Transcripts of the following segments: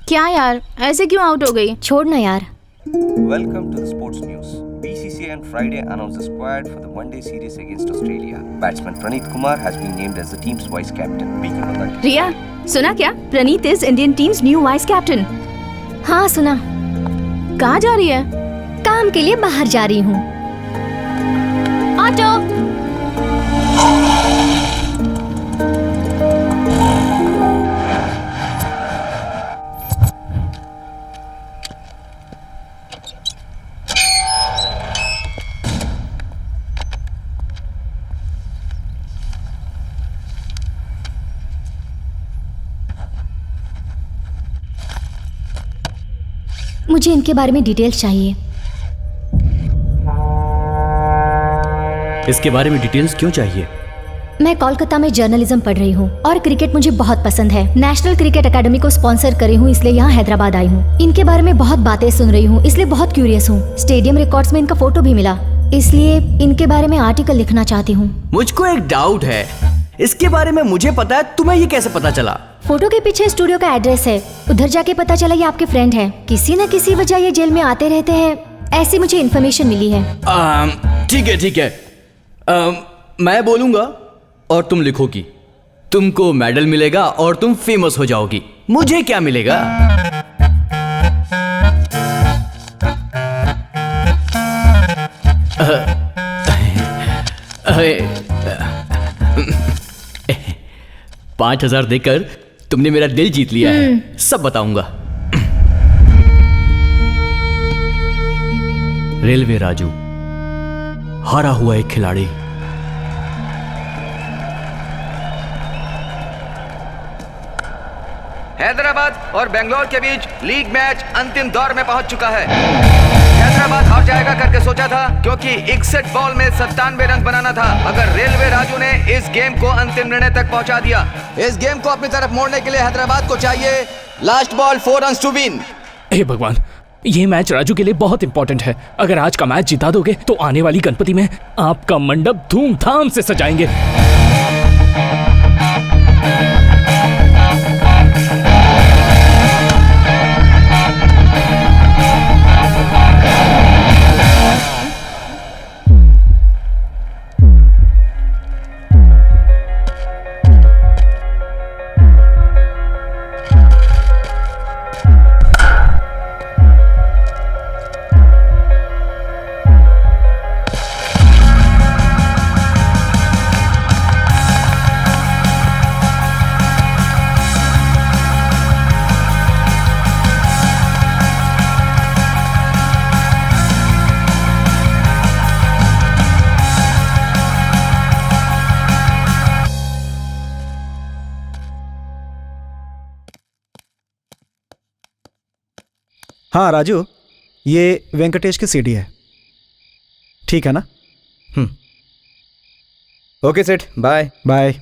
क्या यार, ऐसे क्यों आउट हो गई? छोड़ ना यार। Welcome to the sports news. BCCI on Friday announced the squad for the one-day series against Australia. Batsman Praneeth Kumar has been named as the team's vice captain. Speaking on that, Riya, सुना क्या? Praneeth is Indian team's new vice captain. हाँ सुना। कहाँ जा रही है? काम के लिए बाहर जा रही हूँ। ऑटो। मुझे इनके बारे में डिटेल्स चाहिए। इसके बारे में डिटेल्स क्यों चाहिए? मैं कोलकाता में जर्नलिज्म पढ़ रही हूँ और क्रिकेट मुझे बहुत पसंद है। नेशनल क्रिकेट एकेडमी को स्पॉन्सर करी हूँ, इसलिए यहाँ हैदराबाद आई हूँ। इनके बारे में बहुत बातें सुन रही हूँ, इसलिए बहुत क्यूरियस हूँ। स्टेडियम रिकॉर्ड्स में इनका फोटो भी मिला, इसलिए इनके बारे में आर्टिकल लिखना चाहती हूँ। मुझको एक डाउट है, इसके बारे में मुझे पता है, तुम्हें ये कैसे पता चला? फोटो के पीछे स्टूडियो का एड्रेस है, उधर जाके पता चला ये आपके फ्रेंड है। किसी न किसी वजह ये जेल में आते रहते हैं, ऐसी मुझे इन्फॉर्मेशन मिली है। ठीक है। मैं बोलूंगा और तुम लिखोगी। तुमको मेडल मिलेगा और तुम फेमस हो जाओगी। मुझे क्या मिलेगा? $5,000 देकर तुमने मेरा दिल जीत लिया है, सब बताऊंगा। रेलवे राजू, हारा हुआ एक खिलाड़ी। हैदराबाद और बेंगलोर के बीच लीग मैच अंतिम दौर में पहुंच चुका है। हैदराबाद हार जाएगा करके सोचा था, क्योंकि 61 बॉल में 97 रन बनाना था। अगर रेलवे राजू ने इस गेम को अंतिम निर्णय तक पहुंचा दिया। इस गेम को अपनी तरफ मोड़ने के लिए हैदराबाद को चाहिए last ball 4 runs to win. हे भगवान, ये मैच राजू के लिए बहुत इंपॉर्टेंट है। अगर आज का मैच जिता दोगे तो आने वाली गणपति में आपका मंडप धूमधाम से सजाएंगे। हाँ राजू, ये वेंकटेश की सीडी है, ठीक है ना? ओके सेठ, बाय बाय।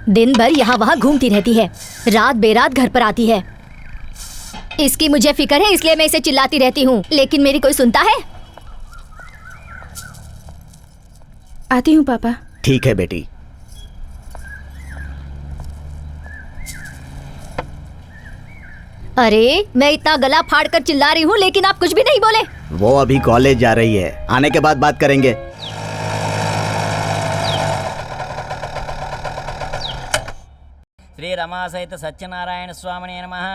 दिन भर यहाँ वहाँ घूमती रहती है, रात बेरात घर पर आती है। इसकी मुझे फिक्र है, इसलिए मैं इसे चिल्लाती रहती हूँ, लेकिन मेरी कोई सुनता है? आती हूँ पापा। ठीक है बेटी। अरे मैं इतना गला फाड़ कर चिल्ला रही हूँ, लेकिन आप कुछ भी नहीं बोले। वो अभी कॉलेज जा रही है, आने के बाद बात करेंगे। श्री रमा सहित सत्यनारायण स्वामिने नमः।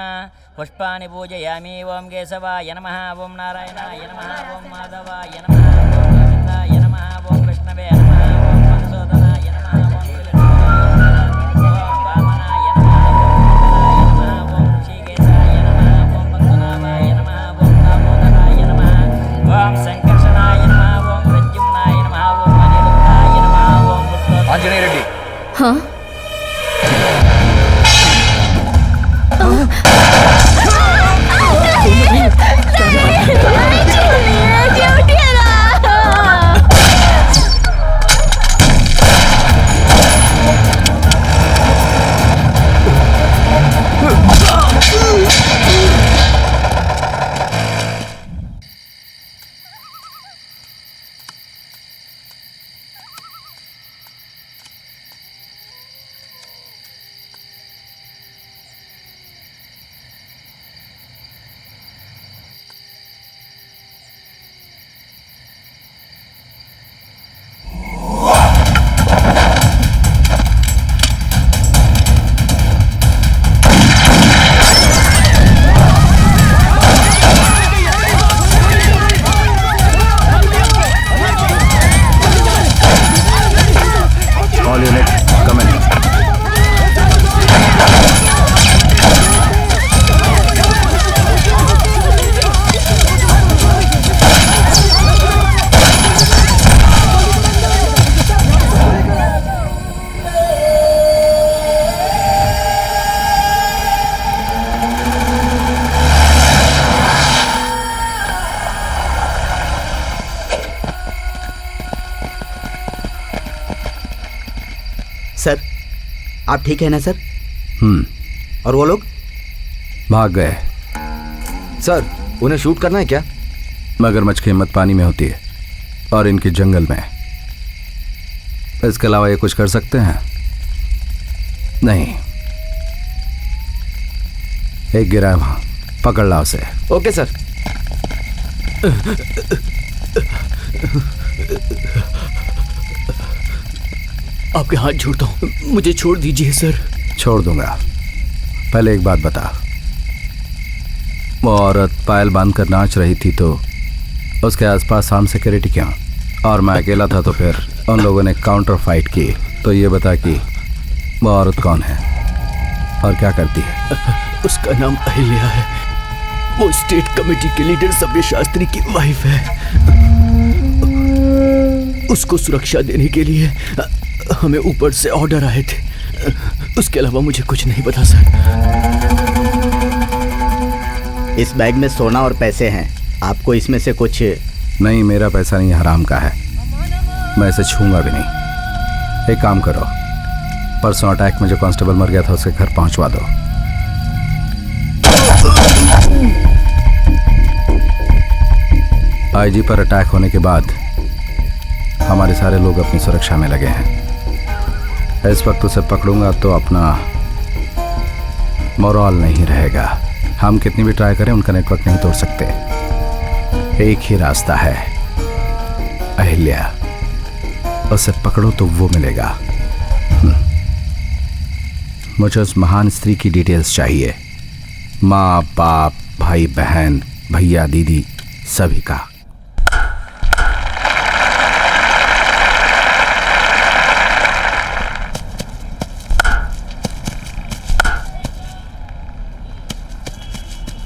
पुष्पाणि पूजयामि। ओम केशवाय नमः, ओम नारायणाय नमः, ओम माधवाय नमः, ओम गोविंदाय नमः, ओम विष्णवे नमः, ओम मधुसूदनाय नमः, ओम त्रिलोचनाय नमः, ओम वामनाय नमः, ओम ऋषिकेशाय नमः, ओम पद्मनाभाय नमः, ओम दामोदराय नमः, ओम संकर्षणाय नमः, ओम प्रद्युम्नाय नमः, ओम अनिरुद्धाय नमः, ओम पुरुषोत्तमाय। आंजनेय रेड्डी। हाँ? ऑल यूनिट कम इन। सर, आप ठीक है ना सर? और वो लोग भाग गए। सर, उन्हें शूट करना है क्या? मगरमच्छ की हिम्मत पानी में होती है और इनके जंगल में। इसके अलावा ये कुछ कर सकते हैं? नहीं। एक गिरा है वहां, पकड़ ला उसे। Okay sir. आपके हाथ जोड़ता हूँ, मुझे छोड़ दीजिए सर। छोड़ दूंगा। पहले एक बात बता, वो औरत पायल बांध कर नाच रही थी तो उसके आसपास आर्म सिक्योरिटी क्यों? और मैं अकेला था तो फिर उन लोगों ने काउंटर फाइट की। तो ये बता कि वो औरत कौन है और क्या करती है? उसका नाम अहिल्या है। वो स्टेट कमेटी के लीडर सब्य शास्त्री की वाइफ है। उसको सुरक्षा देने के लिए हमें ऊपर से ऑर्डर आए थे। उसके अलावा मुझे कुछ नहीं पता सर। इस बैग में सोना और पैसे हैं, आपको इसमें से कुछ? नहीं, मेरा पैसा नहीं, हराम का है। मैं इसे छूंगा भी नहीं। एक काम करो, परसों अटैक में जो कांस्टेबल मर गया था उसके घर पहुंचवा दो। आईजी पर अटैक होने के बाद हमारे सारे लोग अपनी सुरक्षा में लगे हैं। इस वक्त उसे पकड़ूंगा तो अपना मोरल नहीं रहेगा। हम कितनी भी ट्राई करें उनका नेटवर्क नहीं तोड़ सकते। एक ही रास्ता है, अहिल्या। उसे पकड़ो तो वो मिलेगा। मुझे उस महान स्त्री की डिटेल्स चाहिए, माँ बाप भाई बहन भैया दीदी सभी का।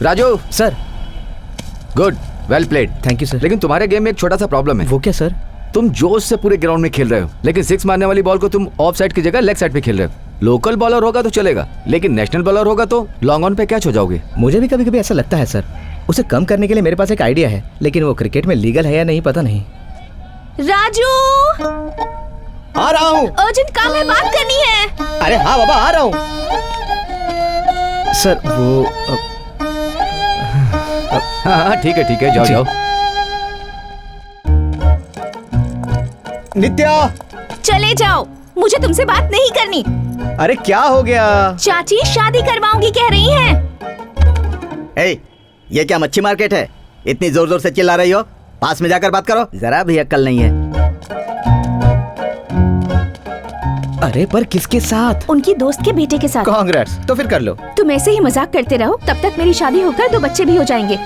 Raju sir. Good, well played. Thank you sir. लेकिन तुम्हारे गेम में एक छोटा सा प्रॉब्लम है। वो क्या सर? तुम जोश से पूरे ग्राउंड में खेल रहे हो, लेकिन सिक्स मारने वाली बॉल को तुम ऑफ साइड की जगह लेग साइड पे खेल रहे हो। लोकल बॉलर होगा तो चलेगा, लेकिन नेशनल बॉलर होगा तो लॉन्ग ऑन पे कैच हो जाओगे। मुझे भी कभी कभी ऐसा लगता है सर। उसे कम करने के लिए मेरे पास एक आइडिया है, लेकिन वो क्रिकेट में लीगल है या नहीं पता नहीं। राजू, आ रहा हूँ। अर्जेंट काम है, बात करनी है। अरे हाँ बाबा, आ रहा हूँ। सर वो हाँ ठीक है, जाओ जाओ। नित्या, चले जाओ, मुझे तुमसे बात नहीं करनी। अरे क्या हो गया? चाची शादी करवाऊंगी कह रही हैं। ए, ये क्या मच्छी मार्केट है? इतनी जोर जोर से चिल्ला रही हो? पास में जाकर बात करो, जरा भी अक्ल नहीं है। अरे पर किसके साथ? उनकी दोस्त के बेटे के साथ। कांग्रेस, तो फिर कर लो। तुम ऐसे ही मजाक करते रहो, तब तक मेरी शादी होकर 2 बच्चे भी हो जाएंगे।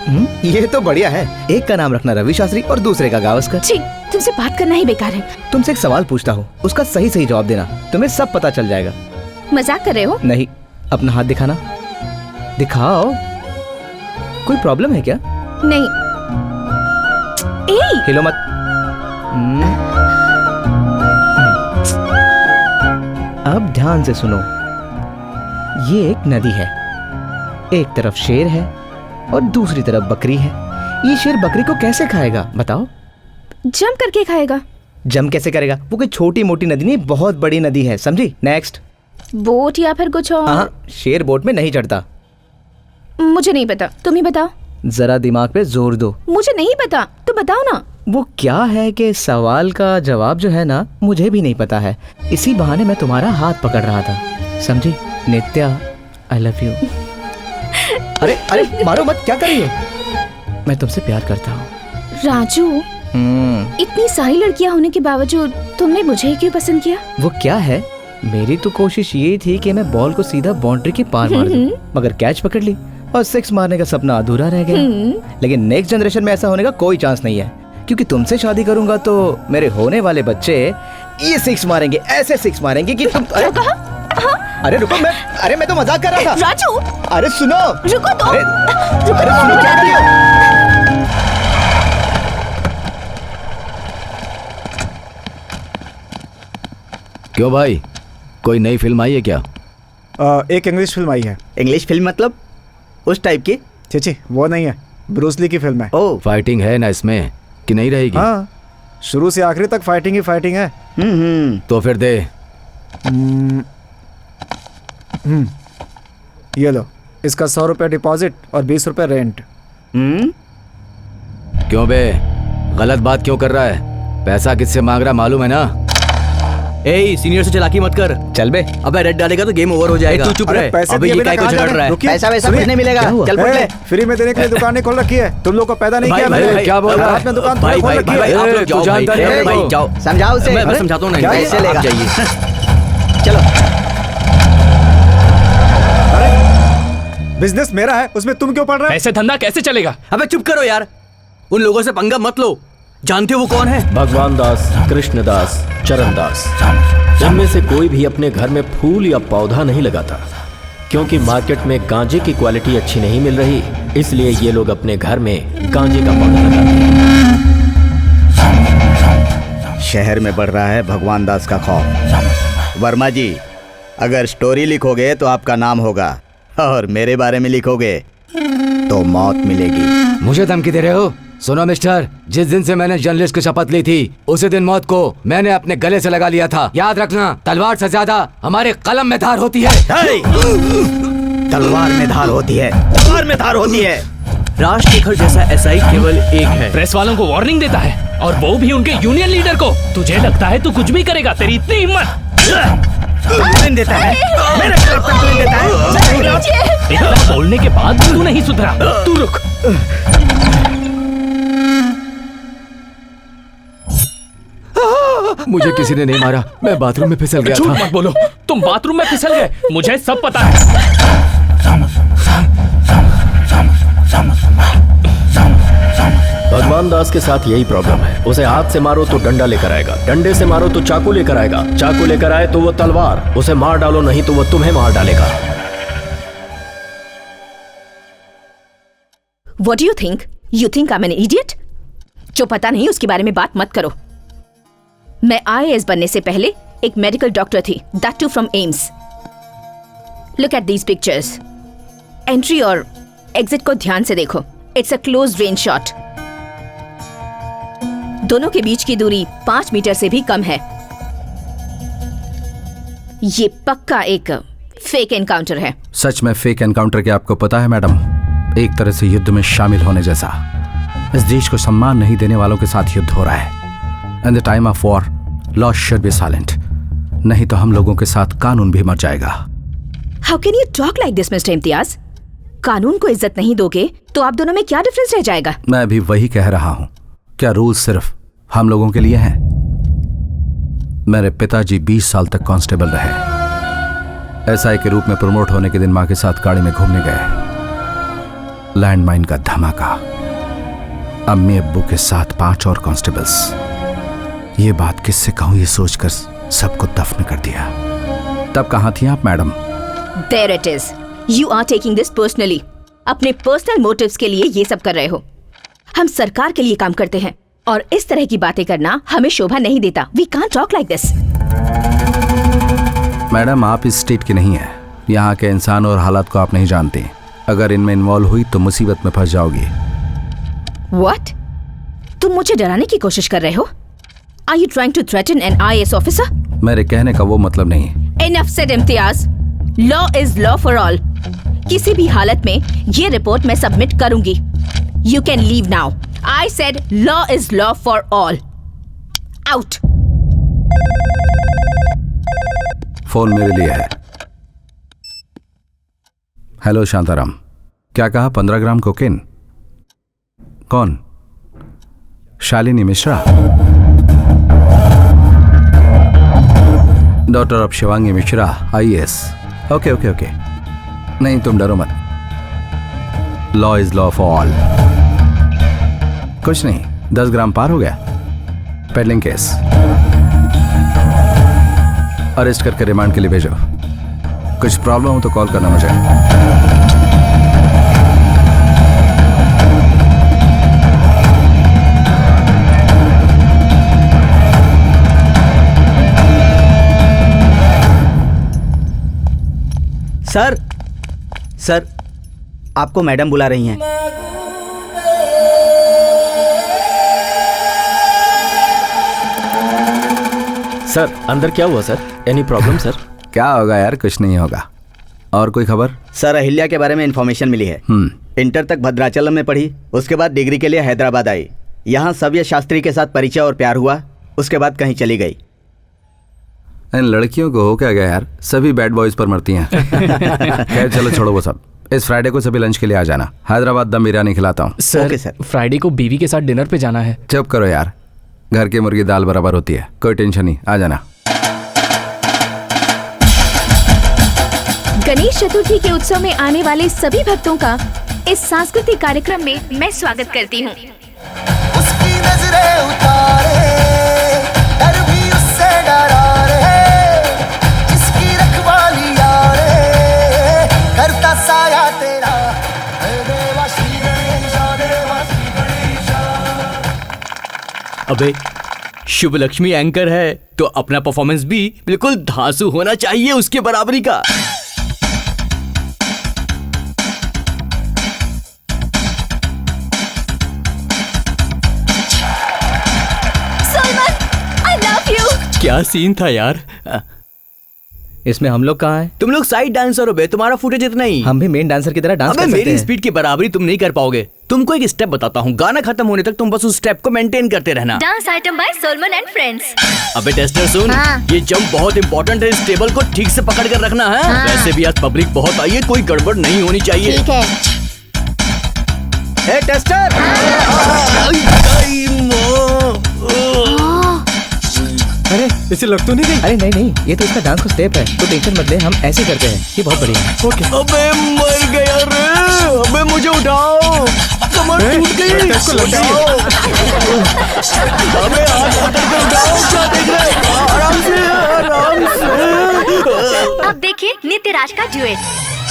ये तो बढ़िया है। एक का नाम रखना रवि शास्त्री और दूसरे का गावस्कर। ठीक, तुमसे बात करना ही बेकार है। तुमसे एक सवाल पूछता हूँ, उसका सही सही जवाब देना, तुम्हें सब पता चल जाएगा। मजाक कर रहे हो? नहीं, अपना हाथ दिखाना। दिखाओ। कोई प्रॉब्लम है क्या? नहीं। ए! हिलो मत। अब ध्यान से सुनो। ये एक नदी है, एक तरफ शेर है और दूसरी तरफ बकरी है। ये शेर बकरी को कैसे खाएगा बताओ? जम करके खाएगा। जम कैसे करेगा? वो कोई छोटी मोटी नदी नहीं, बहुत बड़ी नदी है, समझी? नेक्स्ट। बोट या फिर कुछ और? हाँ, शेर बोट में नहीं चढ़ता। मुझे नहीं पता, तुम ही बताओ। जरा दिमाग पे जोर दो। मुझे नहीं पता, तुम बताओ ना। वो क्या है कि सवाल का जवाब जो है ना, मुझे भी नहीं पता है। इसी बहाने मैं तुम्हारा हाथ पकड़ रहा था, समझी? नित्या, आई लव यू। अरे अरे मारो मत, क्या कर रही हो? मैं तुमसे प्यार करता हूँ। राजू, इतनी सारी लड़कियां होने के बावजूद तुमने मुझे ही क्यों पसंद किया? वो क्या है, मेरी तो कोशिश ये थी कि मैं बॉल को सीधा बाउंड्री के पार मार दूं, मगर कैच पकड़ ली और 6 मारने का सपना अधूरा रह गया। लेकिन नेक्स्ट जनरेशन में ऐसा होने का कोई चांस नहीं है, क्योंकि तुमसे शादी करूंगा तो मेरे होने वाले बच्चे ये सिक्स मारेंगे, ऐसे सिक्स मारेंगे कि तुम अरे रुको, मैं तो मजाक कर रहा था। राजू, अरे सुनो, रुको तो। अरे सुनो, क्या कर रही हो? क्यों भाई, कोई नई फिल्म आई है क्या? एक इंग्लिश फिल्म आई है। इंग्लिश फिल्म मतलब उस टाइप की? चीची, वो नहीं है, ब्रूस ली की फिल्म है। ओह, फाइटिंग है ना इसमें कि नहीं रहेगी? हाँ, शुरू से आखिरी तक फाइटिंग ही फाइटिंग है। तो फिर दे। ये लो, इसका 100 रुपये डिपॉजिट और 20 रुपये रेंट। क्यों बे, गलत बात क्यों कर रहा है? पैसा किससे मांग रहा मालूम है ना? ए, सीनियर से चलाकी मत कर। चल बे। अबे रेड डालेगा तो गेम ओवर हो जाएगा। तू चुप रहे। पैसे अबे दिए ये बिना क्या कहाँ कुछ जा लड़ रहे रहा है? हैं? पैसा वैसा कुछ नहीं मिलेगा। चल फुट ले। फ्री में देने के लिए दुकान नहीं खोल रखी है, तुम लोग को पैदा नहीं किया मैंने। भाई, क्या बोल रहा है? रात में दुकान भाई, खोल भाई, रखी भाई, है। आप लोग जाओ, भाई, भाई, जाओ। समझाओ उसे। मैं समझाता हूँ ना। पैसे आप लेगा। जाइए। चलो। बिजनेस मेरा है, उसमें तुम क्यों पढ़ रहे हो? ऐसे धंधा कैसे चलेगा? अबे चुप करो यार, उन लोगों से पंगा मत लो। जानते हो वो कौन है? भगवान दास, कृष्ण दास, चरण दास, इनमें से कोई भी अपने घर में फूल या पौधा नहीं लगाता, क्योंकि मार्केट में गांजे की क्वालिटी अच्छी नहीं मिल रही, इसलिए ये लोग अपने घर में गांजे का पौधा लगाते हैं। शहर में बढ़ रहा है भगवान दास का खौफ। वर्मा जी, अगर स्टोरी लिखोगे तो आपका नाम होगा, और मेरे बारे में लिखोगे तो मौत मिलेगी। मुझे धमकी दे रहे हो? सुनो मिस्टर, जिस दिन से मैंने जर्नलिस्ट की शपथ ली थी उसी दिन मौत को मैंने अपने गले से लगा लिया था। याद रखना, तलवार से ज्यादा हमारे कलम में धार होती है। तलवार में धार होती है, तलवार में धार होती है। राजशेखर जैसा एसआई केवल एक है। प्रेस वालों को वार्निंग देता है, और वो भी उनके यूनियन लीडर को। तुझे लगता है तू कुछ भी करेगा? तेरी इतनी हिम्मत? देता है मेरे तरफ तक देता है। इतना बोलने के बाद भी तू नहीं सुधरा। तू रुक। मुझे किसी ने नहीं मारा, मैं बाथरूम में फिसल गया झूठ था। मत बोलो, तुम बाथरूम में फिसल गए, मुझे सब पता है। भगवान दास के साथ यही प्रॉब्लम है। उसे हाथ से मारो तो डंडा लेकर आएगा, डंडे से मारो तो चाकू लेकर आएगा, चाकू लेकर आए तो वो तलवार। उसे मार डालो नहीं तो वो तुम्हें मार डालेगा। What do you think? You think I'm an idiot? जो पता नहीं उसके बारे में बात मत करो। मैं IAS बनने से पहले एक मेडिकल डॉक्टर थी, that too from AIIMS. Look at these pictures. Entry और एग्जिट को ध्यान से देखो। It's a close range shot. दोनों के बीच की दूरी 5 मीटर से भी कम है। ये पक्का एक फेक एनकाउंटर है। सच में फेक एनकाउंटर के आपको पता है मैडम, एक तरह से युद्ध में शामिल होने जैसा। इस देश को सम्मान नहीं देने वालों के साथ युद्ध हो रहा है। In the time of war law should be silent, नहीं तो हम लोगों के साथ कानून भी मर जाएगा। How can you talk like this, Mr. Imtiaz? कानून को इज्जत नहीं दोगे तो आप दोनों में क्या डिफरेंस रह जाएगा? मैं भी वही कह रहा हूं। क्या रूल सिर्फ हम लोगों के लिए हैं? मेरे पिताजी 20 साल तक कांस्टेबल रहे। एसआई के रूप में प्रमोट होने के दिन मां के साथ गाड़ी में घूमने गए। लैंडमाइन का धमाका, अम्मी अब्बू के साथ 5 और कांस्टेबल्स। ये बात किससे कहूं ये सोचकर सबको दफन कर दिया। तब कहां थी आप madam? There it is. You are taking this personally. अपने पर्सनल मोटिव्स के लिए ये सब कर रहे हो। हम सरकार के लिए काम करते हैं और इस तरह की बातें करना हमें शोभा नहीं देता। We can't talk like this. Madam, आप इस स्टेट की नहीं है। यहाँ के इंसान और हालात को आप नहीं जानते। अगर इनमें इन्वॉल्व हुई तो मुसीबत में फंस जाओगी। What? तुम मुझे डराने की कोशिश कर रहे हो? Are you trying to threaten an IAS officer? मेरे कहने का वो मतलब नहीं। Enough said, Imtiaz. Law is law for all. किसी भी हालत में ये रिपोर्ट मैं सबमिट करूंगी। You can leave now. I said law is law for all. Out. Phone मेरे लिए है। हेलो शांताराम, क्या कहा? 15 ग्राम कोकेन? कौन? Shalini Mishra, daughter of Shivangi Mishra, IAS। Okay okay okay, नहीं तुम डरो मत। Law is law for all. कुछ नहीं, 10 ग्राम पार हो गया। पेडलिंग केस, अरेस्ट करके रिमांड के लिए भेजो। कुछ प्रॉब्लम हो तो कॉल करना मुझे। सर, आपको मैडम बुला रही हैं। सर अंदर क्या हुआ सर? Any problem sir? क्या होगा यार, कुछ नहीं होगा। और कोई खबर? सर, अहिल्या के बारे में इन्फॉर्मेशन मिली है। इंटर तक भद्राचलम में पढ़ी, उसके बाद डिग्री के लिए हैदराबाद आई। यहाँ सव्य शास्त्री के साथ परिचय और प्यार हुआ, उसके बाद कहीं चली गई। इन लड़कियों को हो क्या गया यार, सभी बैड बॉयज पर मरती हैं। खैर चलो छोड़ो वो सब। इस फ्राइडे को सभी लंच के लिए आ जाना। हैदराबाद दम बिरयानी खिलाता हूँ। सर, फ्राइडे को बीवी के साथ डिनर पे जाना है। चुप करो यार, घर की मुर्गी दाल बराबर होती है, कोई टेंशन नहीं, आ जाना। गणेश चतुर्थी के उत्सव में आने वाले सभी भक्तों का इस सांस्कृतिक कार्यक्रम में मैं स्वागत करती हूँ। उसकी नजरें उतारे, डर भी उससे डरा रे, जिसकी रखवाली यारे, करता साया तेरा, देवा श्री गणेशा, देवा श्री गणेशा। अबे शुभ लक्ष्मी एंकर है तो अपना परफॉर्मेंस भी बिल्कुल धांसू होना चाहिए उसके बराबरी का। क्या सीन था यार। इसमें हम लोग कहाँ हैं? तुम लोग साइड डांसर हो बे, तुम्हारा फुटेज इतना ही। हम भी मेन डांसर की तरह डांस कर सकते हैं। मेरी स्पीड की बराबरी तुम नहीं कर पाओगे। तुमको एक स्टेप बताता हूँ, गाना खत्म होने तक तुम बस उस स्टेप को मेंटेन करते रहना। Dance item by Solomon and friends. अबे टेस्टर सुन, ये जंप बहुत इंपॉर्टेंट है, इस टेबल को ठीक से पकड़ कर रखना है। वैसे भी आज पब्लिक बहुत आई है, कोई गड़बड़ नहीं होनी चाहिए। ठीक है। ए टेस्टर, अरे इसे लग तो नहीं गई? अरे नहीं नहीं, ये तो इसका डांस का स्टेप है, तो टेंशन मत ले, हम ऐसे करते हैं, ये बहुत बढ़िया है। ओके। अबे मर गया रे, अबे मुझे उठाओ, कमर टूट गई। उठाओ। अबे हाथ पकड़ के उठाओ, क्या देख रहे हो? आराम से, आराम से। अब देखिए नित्य राज का ड्यूएट।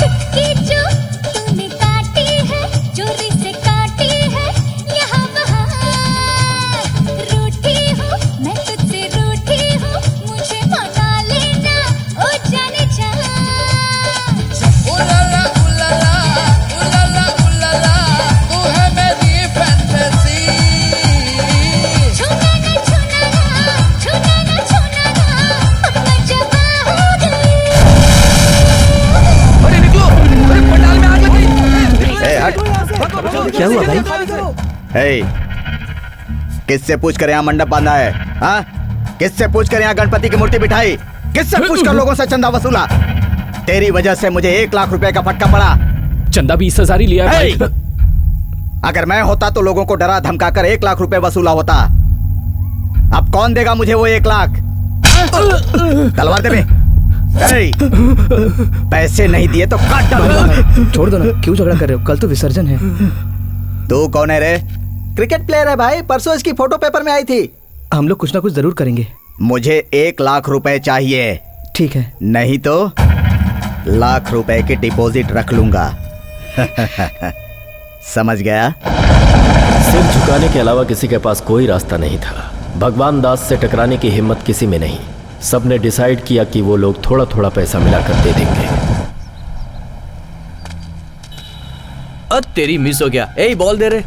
चुटकी जो तूने काटी है, चोरी से काटी है, यहाँ वहाँ रूठी हूँ मैं, तुझसे रूठी हूँ, मुझे मना लेना ओ जाने जा। उलाला उलाला उलाला उलाला, तू है मेरी फैंटेसी। छूना ना छूना ना, छूना ना छूना ना, अब मैं जवा हो गई। अरे निकलो, अरे पंडाल में आग लग गई। ए हट। क्या हुआ भाई? हे, किससे पूछ कर यहाँ मंडप बांधा है? हाँ, किससे पूछ कर यहाँ गणपति की मूर्ति बिठाई? किससे पूछ कर लोगों से चंदा वसूला? तेरी वजह से मुझे 1 लाख रुपए का फटका पड़ा। चंदा 20,000 ही लिया भाई। अगर मैं होता तो लोगों को डरा धमका कर 1 लाख रुपए वसूला होता। अब कौन देगा मुझे वो 1 लाख? तलवार दे बे। पैसे नहीं दिए तो काट डालूंगा। छोड़ दो ना, क्यों झगड़ा कर रहे हो? कल तो विसर्जन है। तू कौन है रे? क्रिकेट प्लेयर है भाई, परसों इसकी फोटो पेपर में आई थी। हम लोग कुछ ना कुछ जरूर करेंगे। मुझे 1 लाख रुपए चाहिए। ठीक है। नहीं तो लाख रुपए की डिपॉजिट रख लूंगा। समझ गया? सिर झुकाने के अलावा किसी के पास कोई रास्ता नहीं था। भगवान दास से टकराने की हिम्मत किसी में नहीं। सबने डिसाइड किया कि वो लोग थोड़ा थोड़ा पैसा मिलाकर दे देंगे। तेरी मिस हो गया। ए बॉल दे रे।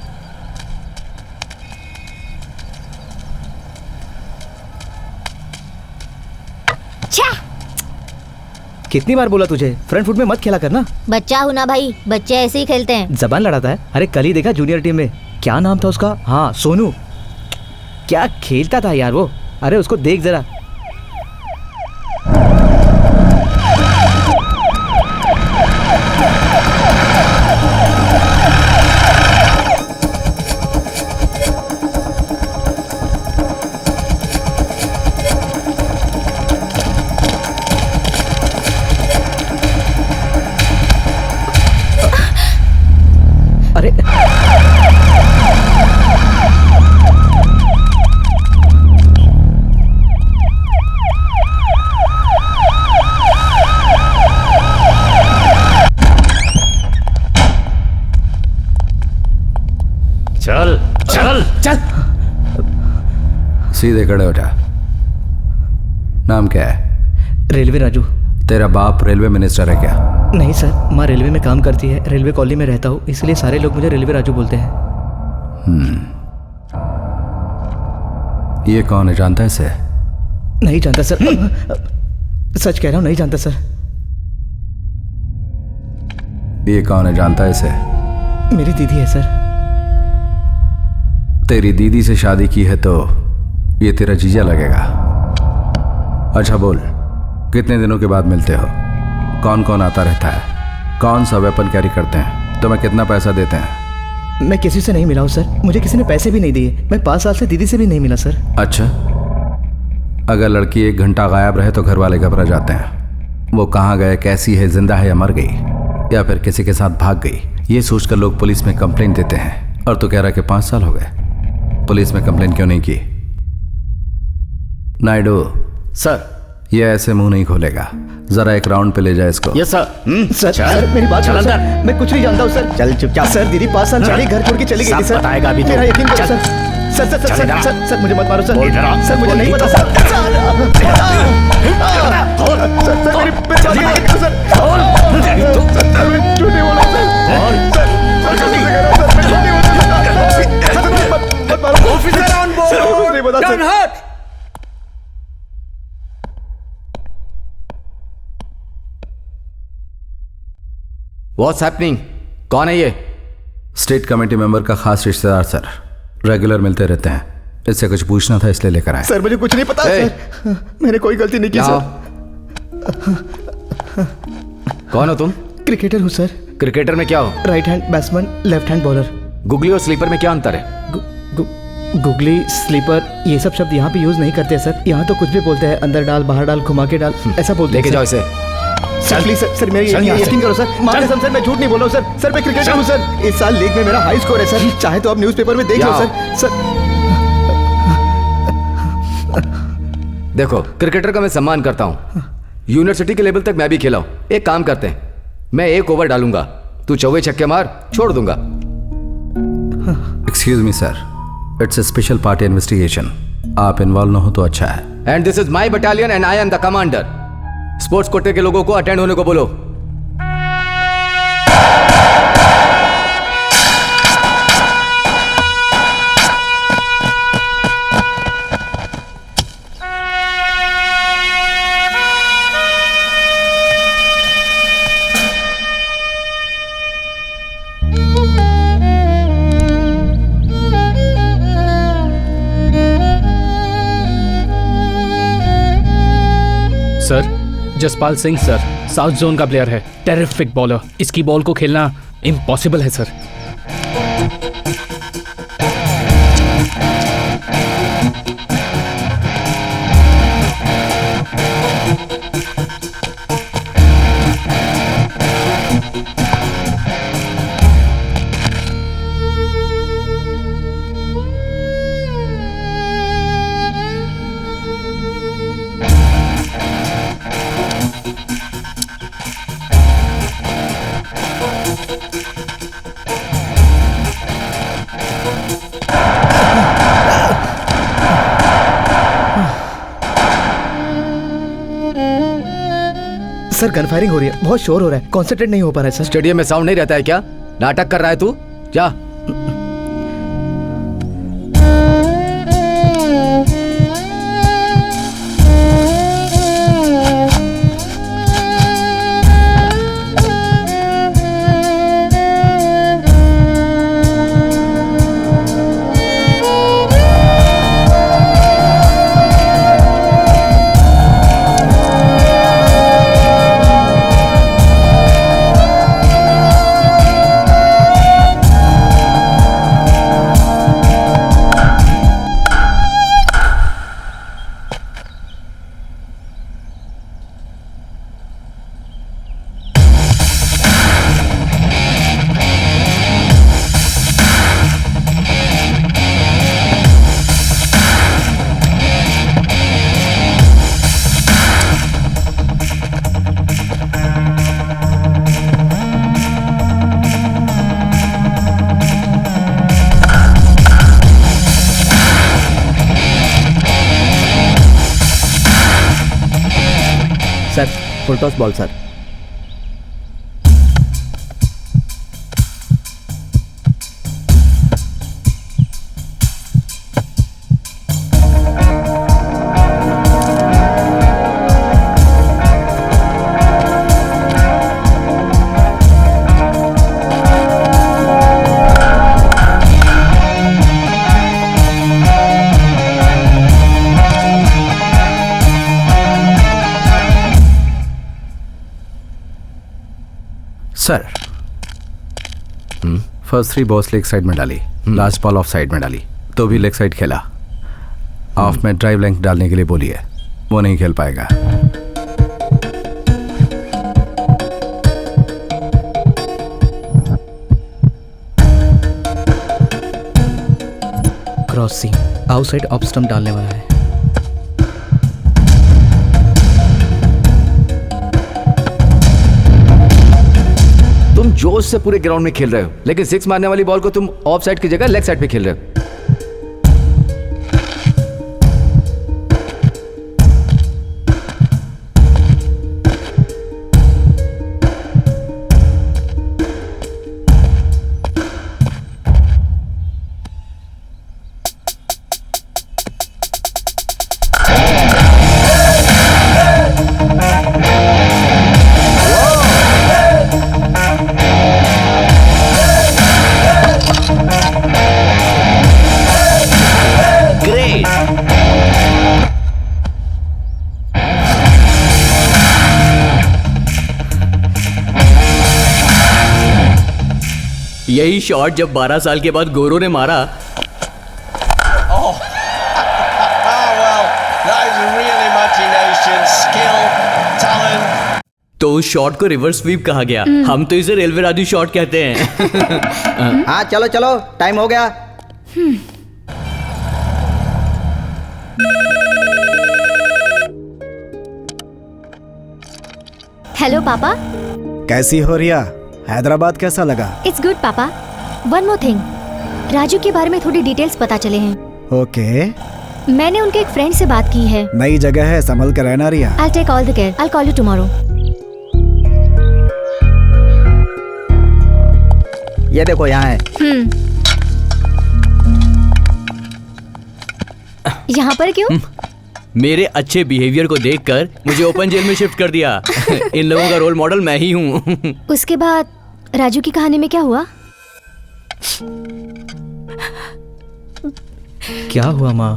कितनी बार बोला तुझे फ्रंट फुट में मत खेला करना। बच्चा हूँ ना भाई, बच्चे ऐसे ही खेलते हैं। जबान लड़ाता है। अरे कल ही देखा जूनियर टीम में, क्या नाम था उसका? हाँ सोनू, क्या खेलता था यार वो। अरे उसको देख जरा। सीधे खड़े हो जा। नाम क्या है? रेलवे राजू। तेरा बाप रेलवे मिनिस्टर है क्या? नहीं सर, माँ रेलवे में काम करती है, रेलवे कॉलोनी में रहता हूँ, इसलिए सारे लोग मुझे रेलवे राजू बोलते हैं। ये कौन है, जानता है इसे? नहीं जानता सर। सच कह रहा हूँ, नहीं जानता सर। ये कौन है, जानता है इसे? मेरी दीदी है सर। तेरी दीदी से शादी की है तो ये तेरा जीजा लगेगा। अच्छा बोल, कितने दिनों के बाद मिलते हो? कौन कौन आता रहता है? कौन सा वेपन कैरी करते हैं? तुम्हें कितना पैसा देते हैं? मैं किसी से नहीं मिला हूँ सर, मुझे किसी ने पैसे भी नहीं दिए। मैं 5 साल से दीदी से भी नहीं मिला सर। अच्छा, अगर लड़की 1 घंटा गायब रहे तो घर वाले घबरा जाते हैं। वो कहाँ गए, कैसी है, जिंदा है या मर गई, या फिर किसी के साथ भाग गई, ये सोचकर लोग पुलिस में कंप्लेंट देते हैं। और तो कह रहा कि 5 साल हो गए, पुलिस में कंप्लेंट क्यों नहीं की? नायडू सर, ये ऐसे मुंह नहीं खोलेगा, जरा एक राउंड पे ले जाए इसको। Yes sir. सर मेरी बात सुनो सर, मैं कुछ नहीं जानता हूँ सर। चल चुपचाप। सर दीदी 5 साल पहले घर छोड़ के चली गई थी सर। बताएगा अभी तो। मेरा यकीन करो sir. Sir sir sir sir sir sir मुझे मत मारो सर। सर मुझे नहीं पता सर। सर मेरी बात नहीं करो सर। सर मैं झूठ नहीं बोला सर। सर कसम से कह रहा हूं सर, मैं झूठ नहीं बोला सर। सर मत मारो। Officer on board. सर कुछ नहीं पता सर। What's happening? कौन है ये? स्टेट कमेटी मेंबर का खास रिश्तेदार सर, रेगुलर मिलते रहते हैं। इससे कुछ पूछना था इसलिए लेकर आए। सर मुझे कुछ नहीं पता सर, मैंने कोई गलती नहीं की सर। कौन हो तुम? क्रिकेटर हूँ सर। क्रिकेटर में क्या हो? Right hand batsman, left hand bowler. Googly और स्लीपर में क्या अंतर है? गुगली, स्लीपर ये सब शब्द यहाँ पे यूज नहीं करते सर। यहाँ तो कुछ भी बोलते हैं, अंदर डाल, बाहर डाल, घुमा के डाल, ऐसा बोलते हैं। लेके जाओ इसे। सर प्लीज सर, सर मेरी यकीन करो सर। मां कसम सर, मैं झूठ नहीं बोल रहा हूँ सर। सर मैं क्रिकेटर हूँ सर। इस साल लीग में मेरा हाई स्कोर है सर, चाहे तो आप न्यूज़पेपर में देख लो सर। सर देखो, क्रिकेटर का मैं सम्मान करता हूँ, यूनिवर्सिटी के लेवल तक मैं भी खेला हूँ। एक काम करते हैं, मैं 1 ओवर डालूंगा, तू चौवे छक्के मार, छोड़ दूंगा। Excuse me sir, it's a special party investigation, आप इन्वॉल्व न हो तो अच्छा है। And this is my battalion and I am the commander. Sports कोटे के लोगों को अटेंड होने को बोलो। Sir, Jaspal Singh sir, south zone का प्लेयर है, टेरिफिक बॉलर। इसकी बॉल को खेलना इम्पॉसिबल है सर। सर गन फायरिंग हो रही है, बहुत शोर हो रहा है, कॉन्सेंट्रेट नहीं हो पा रहा है सर। स्टेडियम में साउंड नहीं रहता है क्या? नाटक कर रहा है तू? जा। Sir full toss ball sir. Sir first 3 balls leg side में डाली, लास्ट बॉल ऑफ साइड में डाली, तो भी लेग साइड खेला। ऑफ में ड्राइव लेंथ डालने के लिए बोली है, वो नहीं खेल पाएगा। क्रॉस सीम आउटसाइड ऑफ स्टंप डालने वाला है। तुम जोश से पूरे ग्राउंड में खेल रहे हो, लेकिन 6 मारने वाली बॉल को तुम ऑफ साइड की जगह लेग साइड पे खेल रहे हो। यही शॉट जब 12 साल के बाद गोरो ने मारा तो उस शॉट को रिवर्स स्वीप कहा गया। हम तो इसे रेलवे राजू शॉट कहते हैं। हाँ चलो चलो टाइम हो गया। हेलो पापा। कैसी हो रिया? हैदराबाद कैसा लगा? इट्स गुड पापा। वन मोर थिंग, राजू के बारे में थोड़ी डिटेल्स पता चले हैं। ओके। मैंने उनके एक फ्रेंड से बात की है। नई जगह है, संभल कर रहना रिया। I'll take all the care. I'll call you tomorrow. ये देखो यहाँ है। यहाँ पर क्यों? मेरे अच्छे बिहेवियर को देखकर मुझे ओपन जेल में शिफ्ट कर दिया। इन लोगों का रोल मॉडल मैं ही हूँ। उसके बाद राजू की कहानी में क्या हुआ? क्या हुआ माँ?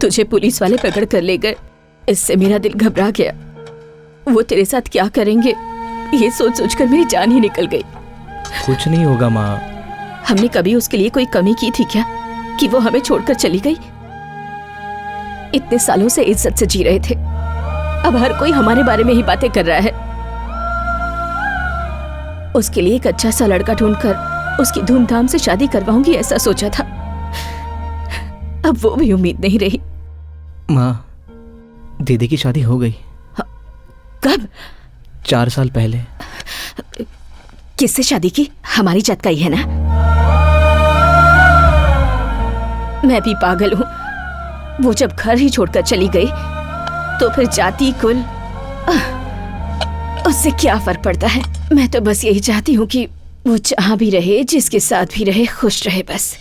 तुझे पुलिस वाले पकड़ कर ले गए, इससे मेरा दिल घबरा गया। वो तेरे साथ क्या करेंगे ये सोच सोच कर मेरी जान ही निकल गई। कुछ नहीं होगा माँ। हमने कभी उसके लिए कोई कमी की थी क्या कि वो हमें छोड़कर चली गई? इतने सालों से इज्जत से जी रहे थे, अब हर कोई हमारे बारे में ही बातें कर रहा है। उसके लिए एक अच्छा सा लड़का ढूंढकर उसकी धूमधाम से शादी करवाऊंगी ऐसा सोचा था, अब वो भी उम्मीद नहीं रही। माँ, दीदी की शादी हो गई। कब? 4 साल पहले। किससे शादी की? हमारी जात का ही है ना? मैं भी पागल हूँ। वो जब घर ही छोड़कर चली गई तो फिर जाति कुल उससे क्या फर्क पड़ता है? मैं तो बस यही चाहती हूँ कि वो जहाँ भी रहे, जिसके साथ भी रहे, खुश रहे बस।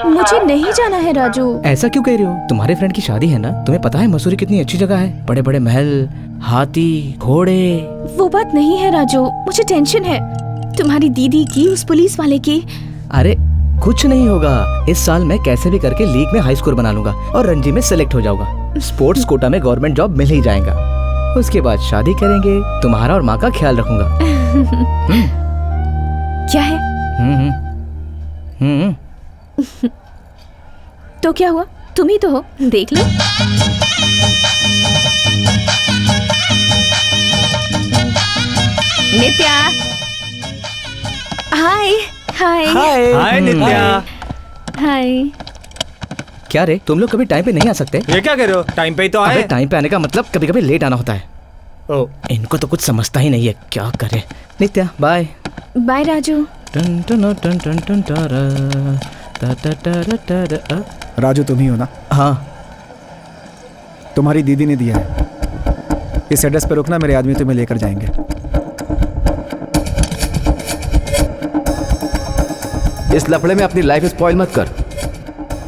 मुझे नहीं जाना है राजू। ऐसा क्यों कह रही हो? तुम्हारे फ्रेंड की शादी है ना? तुम्हें पता है मसूरी कितनी अच्छी जगह है, बड़े बड़े महल, हाथी, घोड़े। वो बात नहीं है राजू, मुझे टेंशन है तुम्हारी दीदी की, उस पुलिस वाले की। अरे कुछ नहीं होगा। इस साल मैं कैसे भी करके लीग में हाई स्कोर बना लूंगा और रणजी में सिलेक्ट हो जाऊंगा। स्पोर्ट्स कोटा में गवर्नमेंट जॉब मिल ही जाएगा। उसके बाद शादी करेंगे, तुम्हारा और माँ का ख्याल रखूंगा। क्या है? तो क्या हुआ? तुम ही तो हो, देख लो। नित्या। हाय हाय हाय नित्या। हाय। क्या रे, तुम लोग कभी टाइम पे नहीं आ सकते? ये क्या कह रहे हो? टाइम पे ही तो आए। अबे टाइम पे आने का मतलब कभी कभी लेट आना होता है। ओ, इनको तो कुछ समझता ही नहीं है, क्या करे। नित्या बाय। बाय राजू। टन टन टन टन टन टारा, टा टा टा टा टा। राजू तुम ही हो ना? हाँ। तुम्हारी दीदी ने दिया है। इस एड्रेस पे रुकना, मेरे आदमी तुम्हें लेकर जाएंगे। इस लफड़े में अपनी लाइफ स्पॉइल मत कर।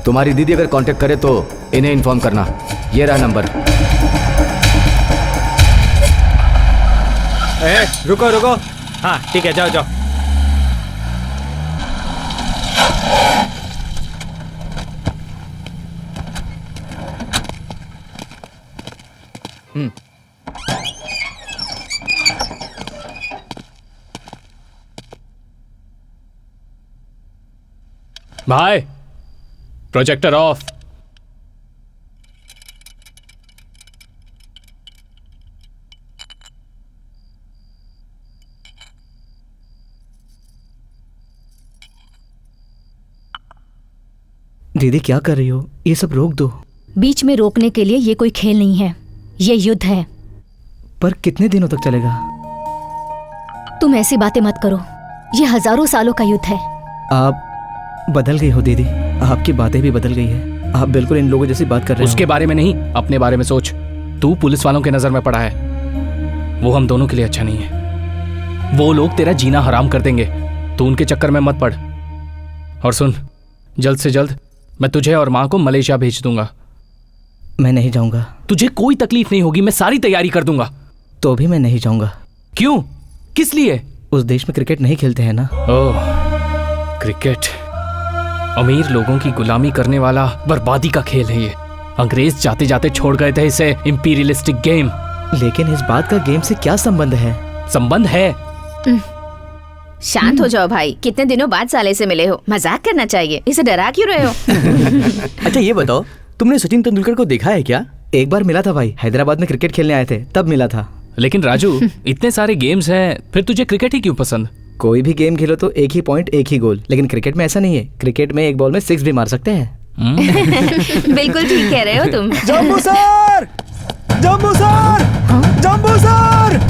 तुम्हारी दीदी अगर कांटेक्ट करे तो इन्हें इन्फॉर्म करना। ये रहा नंबर। रुको रुको। हाँ ठीक है, जाओ जाओ। भाई प्रोजेक्टर ऑफ। दीदी क्या कर रही हो? ये सब रोक दो। बीच में रोकने के लिए ये कोई खेल नहीं है, ये युद्ध है। पर कितने दिनों तक चलेगा? तुम ऐसी बातें मत करो, ये हजारों सालों का युद्ध है। आप बदल गई हो दीदी, आपकी बातें भी बदल गई है। आप बिल्कुल इन लोगों जैसी बात कर रहे हो। उसके बारे में नहीं, अपने बारे में सोच। तू पुलिस वालों के नजर में पड़ा है, वो हम दोनों के लिए अच्छा नहीं है। वो लोग तेरा जीना हराम कर देंगे, तू उनके चक्कर में मत पड़। और सुन, जल्द से जल्द मैं तुझे और माँ को मलेशिया भेज दूंगा। मैं नहीं जाऊंगा। तुझे कोई तकलीफ नहीं होगी, मैं सारी तैयारी कर दूंगा। तो भी मैं नहीं जाऊंगा। क्यों? किस लिए? उस देश में क्रिकेट नहीं खेलते हैं ना। ओह, क्रिकेट अमीर लोगों की गुलामी करने वाला बर्बादी का खेल है ये। अंग्रेज जाते जाते छोड़ गए थे इसे इंपीरियलिस्टिक गेम। लेकिन इस बात का गेम से क्या संबंध है? संबंध है। शांत हो जाओ भाई, कितने दिनों बाद साले से मिले हो, मजाक करना चाहिए, इसे डरा क्यों रहे हो? अच्छा ये बताओ, तुमने सचिन तेंदुलकर को देखा है क्या? एक बार मिला था भाई, हैदराबाद में क्रिकेट खेलने आए थे, तब मिला था। लेकिन राजू इतने सारे गेम्स हैं, फिर तुझे क्रिकेट ही क्यों पसंद? कोई भी गेम खेलो तो एक ही पॉइंट एक ही गोल, लेकिन क्रिकेट में ऐसा नहीं है। क्रिकेट में एक बॉल में 6 भी मार सकते हैं। बिल्कुल ठीक कह रहे हो तुम। Jambu sir! Jambu sir! Jambu sir!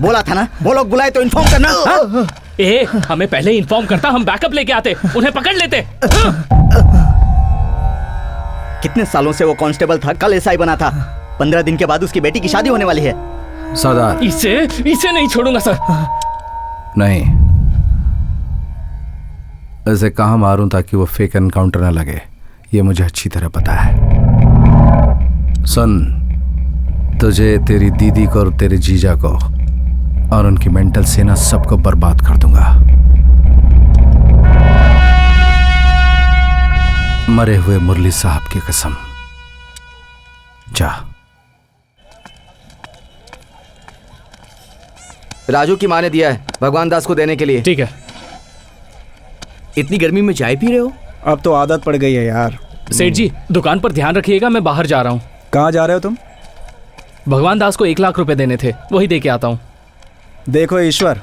बोला था ना, वो लोग बुलाए तो इन्फॉर्म करना। हाँ? ए, हमें पहले इन्फॉर्म करता, हम बैकअप लेके आते, उन्हें पकड़ लेते। कितने सालों से वो कांस्टेबल था, कल एसआई बना था। 15 दिन के बाद उसकी बेटी की शादी होने वाली है। सरदार, इसे नहीं छोड़ूंगा सर। नहीं, ऐसे कहाँ मारूं ताकि वो फेक एनकाउंटर न लगे, ये मुझे अच्छी तरह पता है। सुन, तुझे, तेरी दीदी को और तेरे जीजा को और उनकी मेंटल सेना सबको बर्बाद कर दूंगा। मरे हुए मुरली साहब की कसम। जा। राजू की माँ ने दिया है भगवान दास को देने के लिए। ठीक है। इतनी गर्मी में चाय पी रहे हो? अब तो आदत पड़ गई है यार। सेठ जी, दुकान पर ध्यान रखिएगा, मैं बाहर जा रहा हूँ। कहाँ जा रहे हो तुम? भगवान दास को 1 लाख रुपए देने थे, वही दे के आता हूँ। देखो ईश्वर,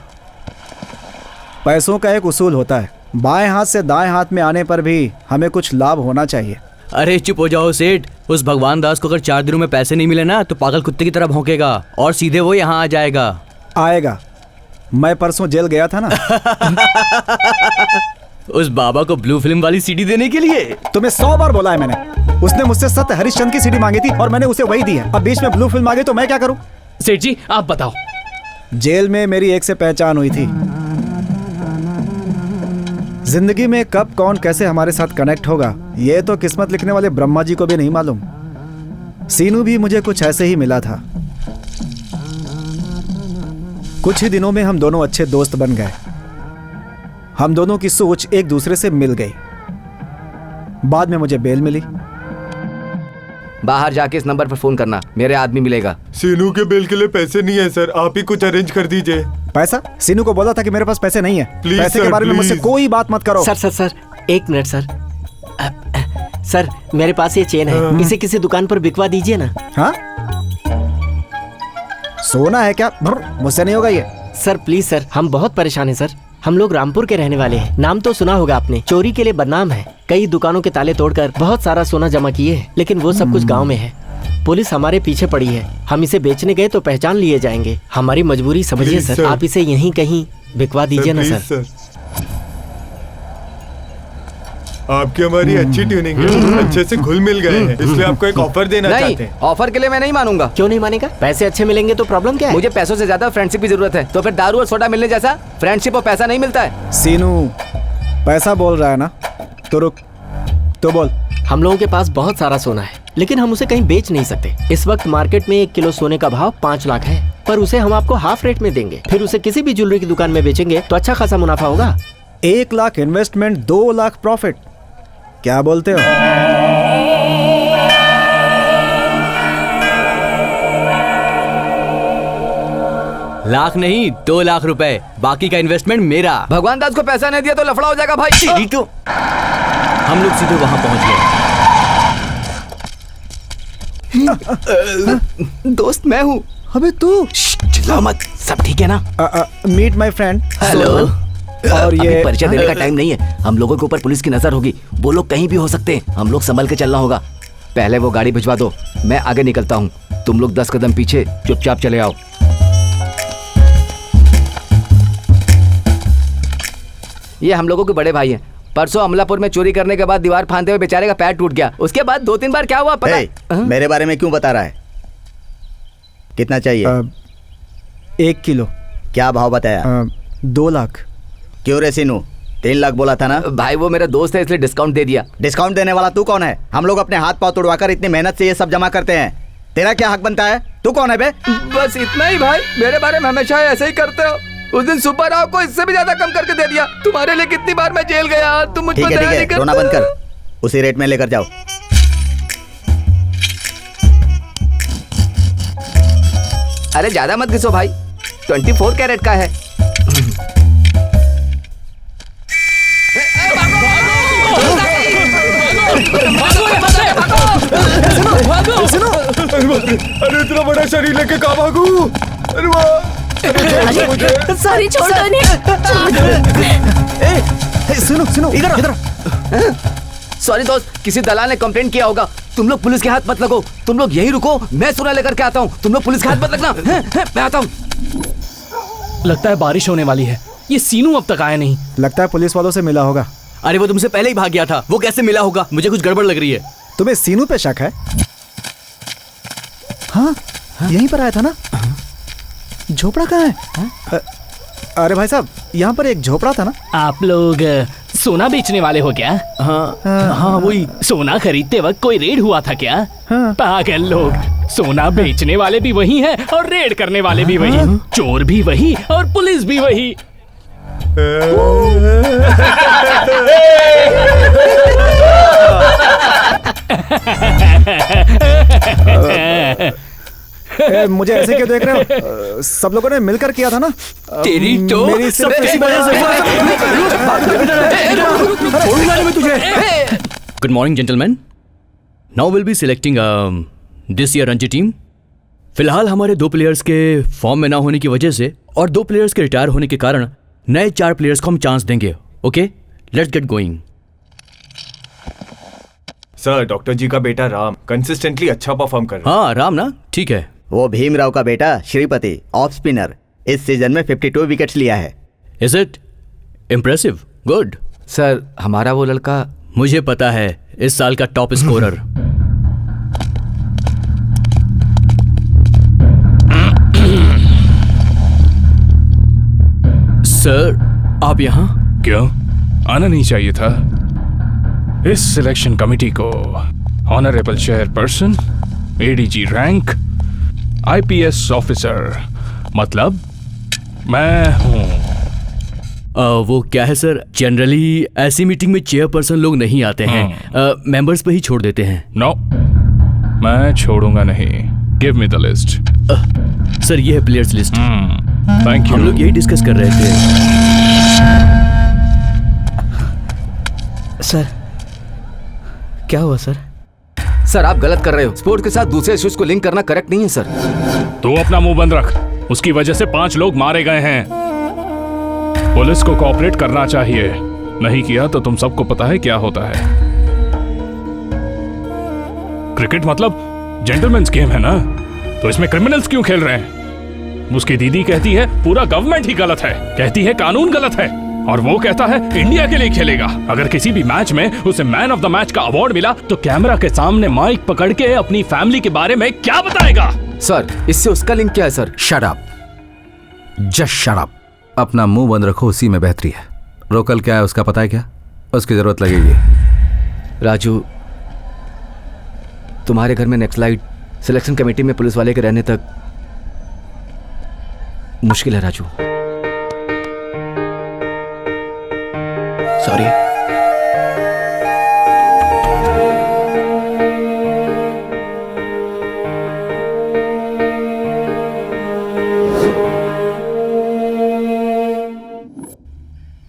पैसों का एक उसूल होता है, बाएं हाथ से दाएं हाथ में आने पर भी हमें कुछ लाभ होना चाहिए। अरे चुप हो जाओ सेठ, उस भगवान दास को अगर 4 दिनों में पैसे नहीं मिले ना तो पागल कुत्ते की तरह भौंकेगा और सीधे वो यहाँ आ जाएगा। आएगा। मैं परसों जेल गया था ना। उस बाबा को ब्लू फिल्म वाली सीडी देने के लिए? तुम्हें 100 बार बोला है मैंने। उसने मुझसे सत्य हरिश्चंद्र की सीडी मांगी थी और मैंने उसे वही दी है। अब बीच में ब्लू फिल्म आ गई तो मैं क्या करूं? सेठ जी आप बताओ, जेल में मेरी एक से पहचान हुई थी। जिंदगी में कब कौन कैसे हमारे साथ कनेक्ट होगा ये तो किस्मत लिखने वाले ब्रह्मा जी को भी नहीं मालूम। सीनू भी मुझे कुछ ऐसे ही मिला था। कुछ ही दिनों में हम दोनों अच्छे दोस्त बन गए। हम दोनों की सोच एक दूसरे से मिल गई। बाद में मुझे बेल मिली। बाहर जाके इस नंबर पर फोन करना, मेरे आदमी मिलेगा। सीनू के बिल के लिए पैसे नहीं है सर, आप ही कुछ अरेंज कर दीजिए। पैसा? सीनू को बोला था कि मेरे पास पैसे नहीं है। प्लीज पैसे सर, के बारे में मुझसे प्लीज। कोई बात मत करो। सर एक मिनट सर। सर मेरे पास ये चेन है, इसे किसी दुकान पर बिकवा दीजिए ना। हाँ? सोना है क्या? मुझसे नहीं होगा ये। सर प्लीज सर, हम बहुत परेशान हैं सर। हम लोग रामपुर के रहने वाले हैं। नाम तो सुना होगा आपने, चोरी के लिए बदनाम है। कई दुकानों के ताले तोड़कर बहुत सारा सोना जमा किए हैं, लेकिन वो सब कुछ गांव में है। पुलिस हमारे पीछे पड़ी है। हम इसे बेचने गए तो पहचान लिए जाएंगे। हमारी मजबूरी समझिए सर, आप इसे यहीं कहीं बिकवा दीजिए ना सर। आपकी हमारी अच्छी ट्यूनिंग है, अच्छे से घुल मिल गए हैं, इसलिए आपको एक ऑफर देना चाहते हैं। ऑफर के लिए मैं नहीं मानूंगा। क्यों नहीं मानेगा? पैसे अच्छे मिलेंगे तो प्रॉब्लम क्या है? मुझे पैसों से ज्यादा फ्रेंडशिप की जरूरत है। तो फिर दारू और सोडा मिलने जैसा फ्रेंडशिप और पैसा नहीं मिलता है। सीनू पैसा बोल रहा है ना, तो रुक, तो बोल। हम लोगों के पास बहुत सारा सोना है, लेकिन हम उसे कहीं बेच नहीं सकते। इस वक्त मार्केट में 1 किलो सोने का भाव 5 लाख है, पर उसे हम आपको हाफ रेट में देंगे। फिर उसे किसी भी ज्वेलरी की दुकान में बेचेंगे तो अच्छा खासा मुनाफा होगा। 1 लाख इन्वेस्टमेंट, 2 लाख प्रॉफिट। क्या बोलते हो? लाख नहीं, 2 लाख रुपए। बाकी का इन्वेस्टमेंट मेरा। भगवान दास को पैसा नहीं दिया तो लफड़ा हो जाएगा भाई। हम लोग सीधे वहां पहुंच गए। दोस्त मैं हूँ। अबे तू चिल्ला मत, सब ठीक है ना? Meet my friend. हेलो। और ये अभी परिचय देने का टाइम नहीं है। हम लोगों के ऊपर पुलिस की नजर होगी। वो लोग कहीं भी हो सकते हैं, हम लोग संभल के चलना होगा। पहले वो गाड़ी भिजवा दो, मैं आगे निकलता हूँ। तुम लोग 10 कदम पीछे चुपचाप चले आओ। ये हम लोगों के बड़े भाई हैं। परसों अमलापुर में चोरी करने के बाद दीवार फांदते हुए बेचारे का पैर टूट गया। उसके बाद 2-3 बार क्या हुआ पता है? मेरे बारे में क्यों बता रहा है? कितना चाहिए? 1 किलो। क्या भाव बताया? 2 लाख। क्यों रे सीनू, 3 लाख बोला था ना? भाई वो मेरा दोस्त है इसलिए डिस्काउंट दे दिया। डिस्काउंट देने वाला तू कौन है? हम लोग अपने हाथ पांव तोड़वाकर इतनी मेहनत से ये सब जमा करते हैं। तेरा क्या हक बनता है? तू कौन है बे? बस इतना ही भाई, मेरे बारे में हमेशा ऐसे ही करते हो। उस दिन सुपर राव को इससे भी ज्यादा कम करके दे दिया। तुम्हारे लिए कितनी बार मैं जेल गया, तुम मुझ पर दया नहीं करते। रोना बंद कर, उसी रेट में लेकर जाओ। अरे ज्यादा मत घिसो भाई, 24 कैरेट का है। अरे इतना बड़ा शरीर लेके कहाँ भागू? अरे वाह! सॉरी, छोड़ दो इन्हें। सुनो सुनो, इधर। सॉरी दोस्त, किसी दलाल ने कंप्लेंट किया होगा। तुम लोग पुलिस के हाथ मत लगो। तुम लोग यही रुको, मैं सोना लेकर के आता हूँ। तुम लोग पुलिस के हाथ मत लगना। मैं आता हूँ। लगता है बारिश होने वाली है। ये सीनू अब तक आया नहीं। लगता है पुलिस वालों से मिला होगा। अरे वो तुमसे पहले ही भाग गया था, वो कैसे मिला होगा? मुझे कुछ गड़बड़ लग रही है। तुम्हें सीनू पे शक है? हाँ, यहीं पर आया था ना। झोपड़ा कहाँ है? अरे भाई साहब, यहाँ पर एक झोपड़ा था ना। आप लोग सोना बेचने वाले हो क्या? हाँ वही। सोना खरीदते वक्त कोई रेड हुआ था क्या? पागल लोग, सोना बेचने वाले भी वही हैं और रेड करने वाले भी वही। चोर भी वही और पुलिस भी वही। मुझे ऐसे क्यों देख रहे हो? सब लोगों ने मिलकर किया था ना। तेरी तो मेरी सिर्फ इसी वजह से। Good morning gentleman. Now will be selecting this year Ranji team. फिलहाल हमारे 2 प्लेयर्स के फॉर्म में ना होने की वजह से और 2 प्लेयर्स के रिटायर होने के कारण नए 4 प्लेयर्स को हम चांस देंगे। Okay, let's get going. Sir, doctor ji का बेटा राम कंसिस्टेंटली अच्छा परफॉर्म कर रहा है। हाँ राम ना, ठीक है। वो भीमराव का बेटा श्रीपति, ऑफ स्पिनर, इस सीजन में 52 विकेट्स लिया है। Is it impressive? Good. Sir, हमारा वो लड़का, मुझे पता है, इस साल का टॉप स्कोरर। सर आप यहाँ? क्यों आना नहीं चाहिए था? इस सिलेक्शन कमेटी को honourable chairperson, ADG rank, IPS officer, मतलब मैं हूँ। वो क्या है सर, जनरली ऐसी मीटिंग में चेयरपर्सन लोग नहीं आते हैं, मेंबर्स पे ही छोड़ देते हैं। नो, मैं छोड़ूंगा नहीं। Give me the list. Sir ये है प्लेयर्स लिस्ट। Thank you. हम लोग यही डिस्कस कर रहे थे। सर क्या हुआ सर? सर आप गलत कर रहे हो। स्पोर्ट के साथ दूसरे इश्यूज को लिंक करना करेक्ट नहीं है सर। तू अपना मुंह बंद रख। उसकी वजह से 5 लोग मारे गए हैं। पुलिस को कोऑपरेट करना चाहिए, नहीं किया तो तुम सबको पता है क्या होता है। क्रिकेट मतलब जेंटलमैन्स गेम है ना, तो इसमें क्रिमिनल्स क्यों खेल रहे हैं? उसकी दीदी कहती है पूरा गवर्नमेंट ही गलत है, कहती है कानून गलत है, और वो कहता है इंडिया के लिए खेलेगा। अगर किसी भी मैच में उसे मैन ऑफ द मैच का अवार्ड मिला तो कैमरा के सामने माइक पकड़ के अपनी फैमिली के बारे में क्या बताएगा? सर इससे उसका लिंक क्या है sir? Shut up, just shut up. अपना मुंह बंद रखो, उसी में बेहतरी है। रोकल क्या है उसका पता है क्या? उसकी जरूरत लगेगी। राजू, तुम्हारे घर में नेक्स्ट सिलेक्शन कमेटी में पुलिस वाले के रहने तक मुश्किल है राजू। सॉरी।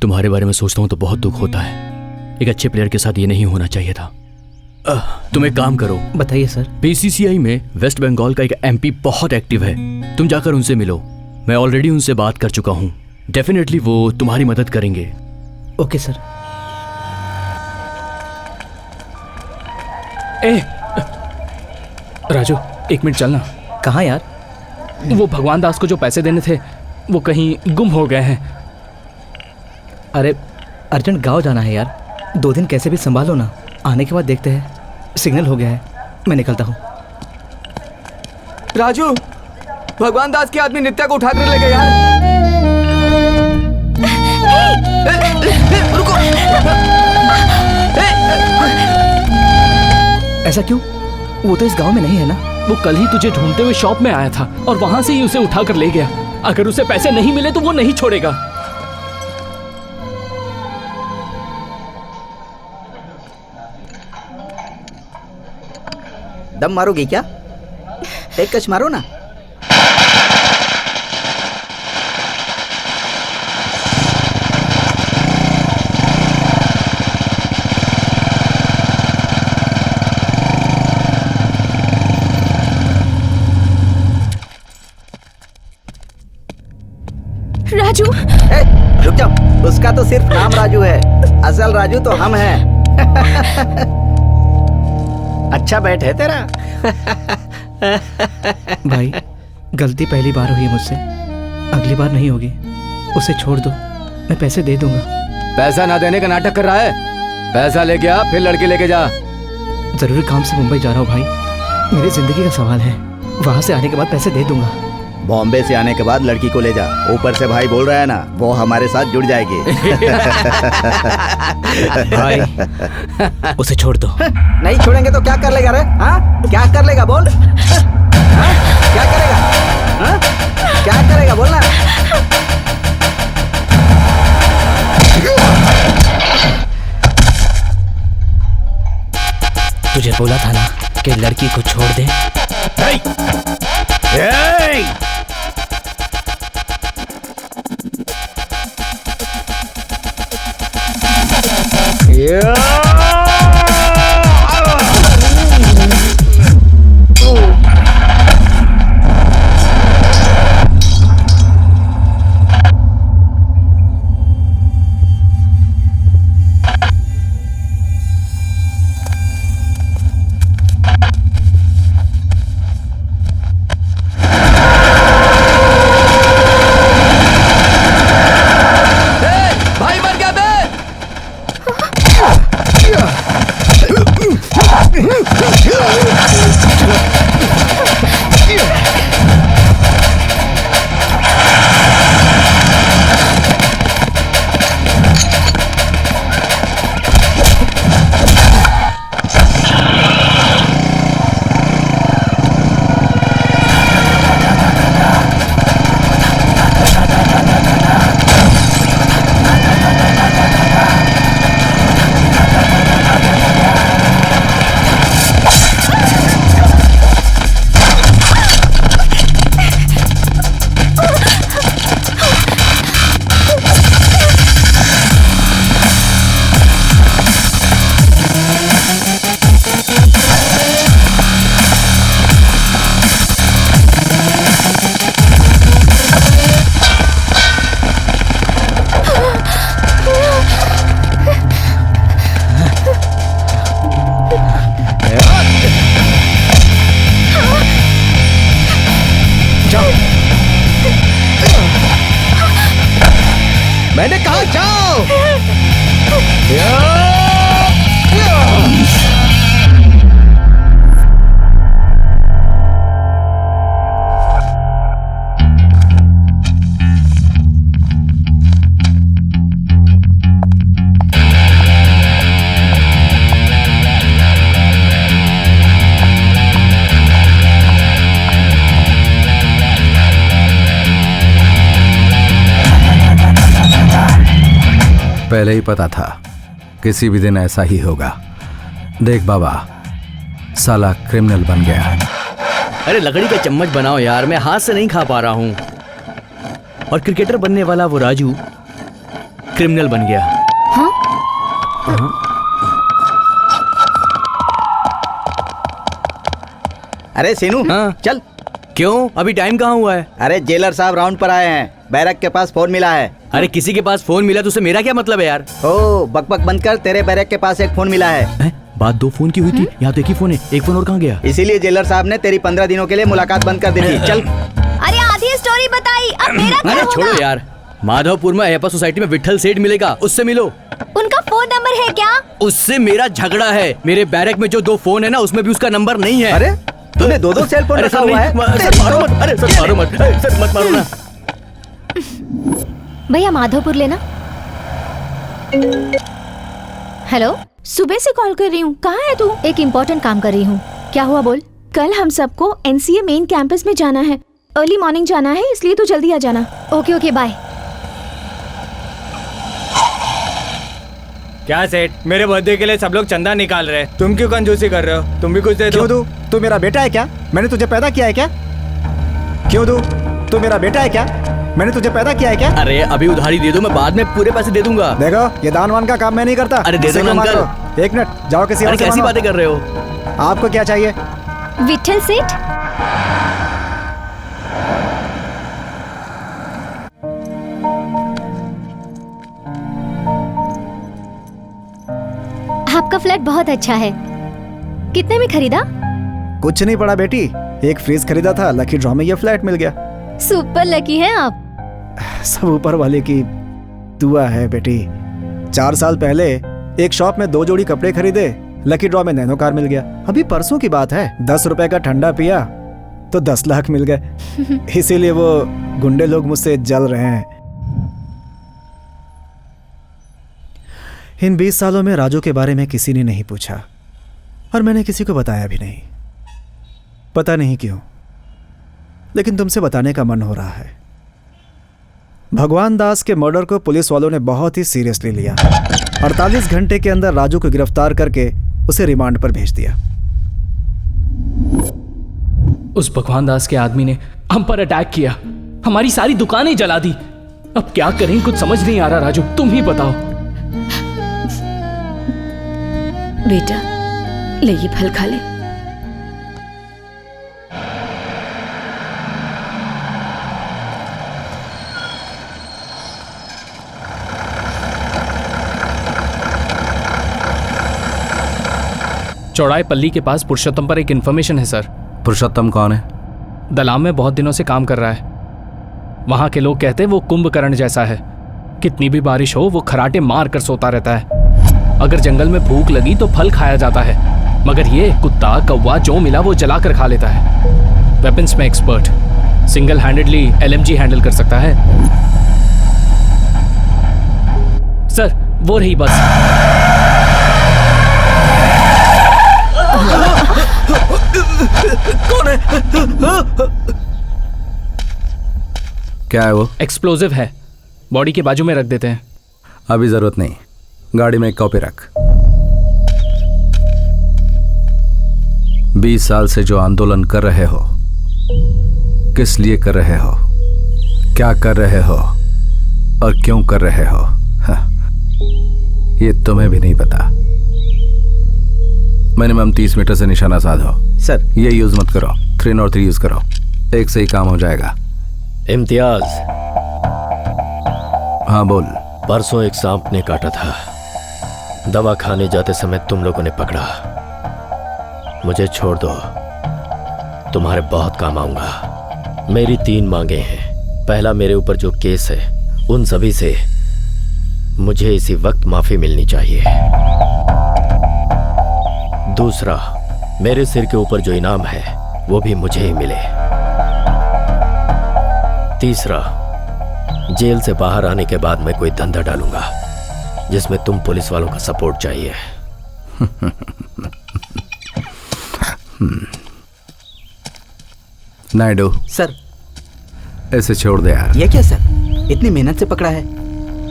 तुम्हारे बारे में सोचता हूँ तो बहुत दुख होता है। एक अच्छे प्लेयर के साथ ये नहीं होना चाहिए था। तुम एक काम करो। बताइए सर। बीसीसीआई में वेस्ट बंगाल का एक एमपी बहुत एक्टिव है, तुम जाकर उनसे मिलो। मैं ऑलरेडी उनसे बात कर चुका हूँ, डेफिनेटली वो तुम्हारी मदद करेंगे। Okay sir. ए राजू, 1 मिनट चलना। कहाँ यार? वो भगवान दास को जो पैसे देने थे वो कहीं गुम हो गए हैं। अरे अर्जेंट गाँव जाना है यार, 2 दिन कैसे भी संभालो ना, आने के बाद देखते हैं। सिग्नल हो गया है, मैं निकलता हूँ। राजू, भगवान दास के आदमी नित्या को उठाकर ले गए यार। रुको। ऐसा क्यों? वो तो इस गांव में नहीं है ना। वो कल ही तुझे ढूंढते हुए शॉप में आया था और वहां से ही उसे उठाकर ले गया। अगर उसे पैसे नहीं मिले तो वो नहीं छोड़ेगा। दम मारोगी क्या? एक कच मारो ना। राजू, रुक जाओ। उसका तो सिर्फ नाम राजू है, असल राजू तो हम हैं। अच्छा बैठ है तेरा। भाई गलती पहली बार हुई है मुझसे, अगली बार नहीं होगी। उसे छोड़ दो, मैं पैसे दे दूंगा। पैसा ना देने का नाटक कर रहा है? पैसा लेके आ, फिर लड़की लेके जा। जरूरी काम से मुंबई जा रहा हूँ भाई, मेरी जिंदगी का सवाल है। वहां से आने के बाद पैसे दे दूंगा। बॉम्बे से आने के बाद लड़की को ले जा। ऊपर से भाई बोल रहा है ना, वो हमारे साथ जुड़ जाएगी। भाई उसे छोड़ दो। नहीं छोड़ेंगे तो क्या कर लेगा रे? हाँ क्या कर लेगा बोल? हाँ? क्या करेगा? हाँ? क्या करेगा बोलना? तुझे बोला था ना कि लड़की को छोड़ दे। भाई मर गया बे। मैंने कहा जाओ। पहले ही पता था किसी भी दिन ऐसा ही होगा। देख बाबा, साला क्रिमिनल बन गया है। अरे लकड़ी का चम्मच बनाओ यार, मैं हाथ से नहीं खा पा रहा हूँ। और क्रिकेटर बनने वाला वो राजू क्रिमिनल बन गया। हाँ? अरे सीनू, हाँ? चल। क्यों, अभी टाइम कहाँ हुआ है? अरे जेलर साहब राउंड पर आए हैं, बैरक के पास फोन मिला है। अरे किसी के पास फोन मिला तो उससे मेरा क्या मतलब है यार? ओ बकबक बंद कर, तेरे बैरक के पास एक फोन मिला है। बात 2 फोन की हुई थी, यहाँ तो एक ही फोन है। एक फोन और कहाँ गया? इसीलिए जेलर साहब ने तेरी 15 दिनों के लिए मुलाकात बंद कर दी थी। चल। अरे आधी स्टोरी बताई, अब मेरा क्या अरे होगा? छोड़ो यार, माधवपुर में अयप्पा सोसाइटी में विठल सेठ मिलेगा, उससे मिलो। उनका फोन नंबर है क्या? उससे मेरा झगड़ा है। मेरे बैरक में जो 2 फोन है ना, उसमें भी उसका नंबर नहीं है। अरे तूने 2 सेल फोन रखा हुआ है? सर मारो मत, अरे सर मारो मत, सर मत मारो ना। भैया माधवपुर लेना। हेलो, सुबह से कॉल कर रही हूँ, कहाँ है तू? एक इम्पोर्टेंट काम कर रही हूँ। क्या हुआ बोल? कल हम सबको NCA मेन कैंपस में जाना है, अर्ली मॉर्निंग जाना है, इसलिए तू जल्दी आ जाना। Okay okay bye. क्या सेठ, मेरे बर्थडे के लिए सब लोग चंदा निकाल रहे हैं, तुम क्यों कंजूसी कर रहे हो? तुम भी कुछ दे दो। क्यों दूं? तू मेरा बेटा है क्या? मैंने तुझे पैदा किया है क्या? क्यों दूं? तू मेरा बेटा है क्या? मैंने तुझे पैदा किया है क्या? अरे अभी उधारी दे दो, मैं बाद में पूरे पैसे दे दूंगा। देखो, ये दान वान का काम मैं नहीं करता। अरे दे दो ना अंकल। 1 मिनट, जाओ किसी और से कैसी मांगो। बातें कर रहे हो? आपको क्या चाहिए? विठल सेठ, आपका फ्लैट बहुत अच्छा है। कितने में खरीदा? कुछ नहीं पड़ा बेटी, एक फ्रिज खरीदा था, लकी ड्रॉ में ये फ्लैट मिल गया। सुपर लकी है आप। सब ऊपर वाले की दुआ है बेटी। 4 साल पहले एक शॉप में 2 जोड़ी कपड़े खरीदे, लकी ड्रॉ में नैनो कार मिल गया। अभी परसों की बात है, 10 रुपए का ठंडा पिया तो 10 लाख मिल गए। इसीलिए वो गुंडे लोग मुझसे जल रहे हैं। इन 20 सालों में राजू के बारे में किसी ने नहीं पूछा और मैंने किसी को बताया भी नहीं। पता नहीं क्यों, लेकिन तुमसे बताने का मन हो रहा है। भगवान दास के मर्डर को पुलिस वालों ने बहुत ही सीरियसली लिया। 48 घंटे के अंदर राजू को गिरफ्तार करके उसे रिमांड पर भेज दिया। उस भगवान दास के आदमी ने हम पर अटैक किया, हमारी सारी दुकानें जला दी। अब क्या करें, कुछ समझ नहीं आ रहा। राजू तुम ही बताओ। बेटा ले ये फल खा ले। चौड़ाई पल्ली के पास पुरुषोत्तम पर एक इन्फॉर्मेशन है सर। पुरुषोत्तम कौन है? दलाम में बहुत दिनों से काम कर रहा है। वहां के लोग कहते हैं वो कुंभकर्ण जैसा है। कितनी भी बारिश हो वो खराटे मार कर सोता रहता है। अगर जंगल में भूख लगी तो फल खाया जाता है, मगर ये कुत्ता कौवा जो मिला वो जला कर खा लेता है। वेपन्स में expert, single handedly LMG handle कर सकता है। सर वो रही बस। कौन है? क्या है वो? एक्सप्लोजिव है, बॉडी के बाजू में रख देते हैं। अभी जरूरत नहीं, गाड़ी में एक कॉपी रख। 20 साल से जो आंदोलन कर रहे हो, किस लिए कर रहे हो, क्या कर रहे हो और क्यों कर रहे हो, ये तुम्हें भी नहीं पता। मिनिमम 30 मीटर से निशाना साधो। सर ये यूज मत करो, 3 और 3 यूज करो, एक से ही काम हो जाएगा। इम्तियाज। हाँ बोल। परसों एक सांप ने काटा था, दवा खाने जाते समय तुम लोगों ने पकड़ा। मुझे छोड़ दो, तुम्हारे बहुत काम आऊंगा। मेरी 3 मांगे हैं। पहला, मेरे ऊपर जो केस है उन सभी से मुझे इसी वक्त माफी मिलनी चाहिए। दूसरा, मेरे सिर के ऊपर जो इनाम है वो भी मुझे ही मिले। तीसरा, जेल से बाहर आने के बाद मैं कोई धंधा डालूंगा जिसमें तुम पुलिस वालों का सपोर्ट चाहिए। नायडू सर, ऐसे छोड़ दे यार। ये क्या सर, इतनी मेहनत से पकड़ा है।